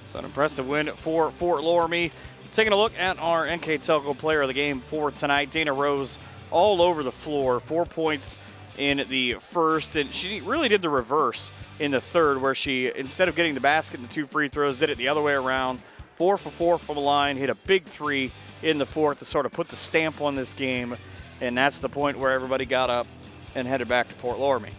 It's an impressive win for Fort Loramie. Taking a look at our NKTelco player of the game for tonight, Dana Rose, all over the floor. 4 points in the first, and she really did the reverse in the third, where she, instead of getting the basket and the 2 free throws, did it the other way around. 4 for 4 from the line, hit a big 3 in the fourth to sort of put the stamp on this game, and that's the point where everybody got up and headed back to Fort Loramie.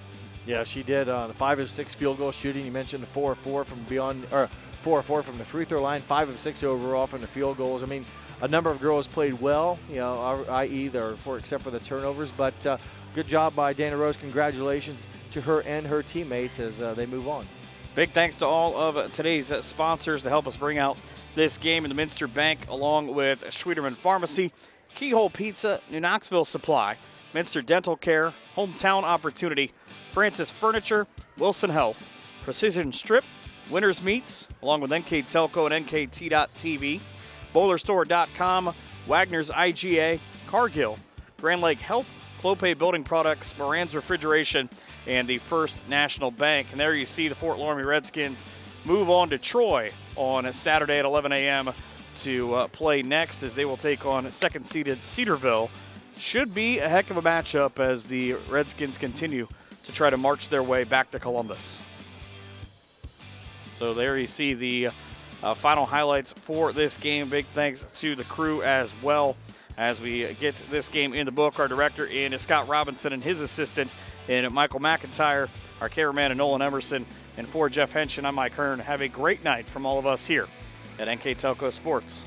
Yeah, she did. The 5 of 6 field goal shooting. You mentioned the 4 of 4 from beyond, or 4 of 4 from the free throw line. 5 of 6 overall from the field goals. I mean, a number of girls played well, i.e., except for the turnovers. But good job by Dana Rose. Congratulations to her and her teammates as they move on. Big thanks to all of today's sponsors to help us bring out this game in the Minster Bank, along with Schwederman Pharmacy, Keyhole Pizza, New Knoxville Supply, Minster Dental Care, Hometown Opportunity, Francis Furniture, Wilson Health, Precision Strip, Winners Meats, along with NKTelco and NKT.TV, BoilerStore.com, Wagner's IGA, Cargill, Grand Lake Health, Clopay Building Products, Moran's Refrigeration, and the First National Bank. And there you see the Fort Loramie Redskins move on to Troy on Saturday at 11 a.m. to play next, as they will take on second-seeded Cedarville. Should be a heck of a matchup as the Redskins continue to try to march their way back to Columbus. So there you see the final highlights for this game. Big thanks to the crew as well as we get this game in the book. Our director in Scott Robinson and his assistant in Michael McIntyre, our cameraman in Nolan Emerson, and for Jeff Hench, I'm Mike Hearn. Have a great night from all of us here at NKTelco Sports.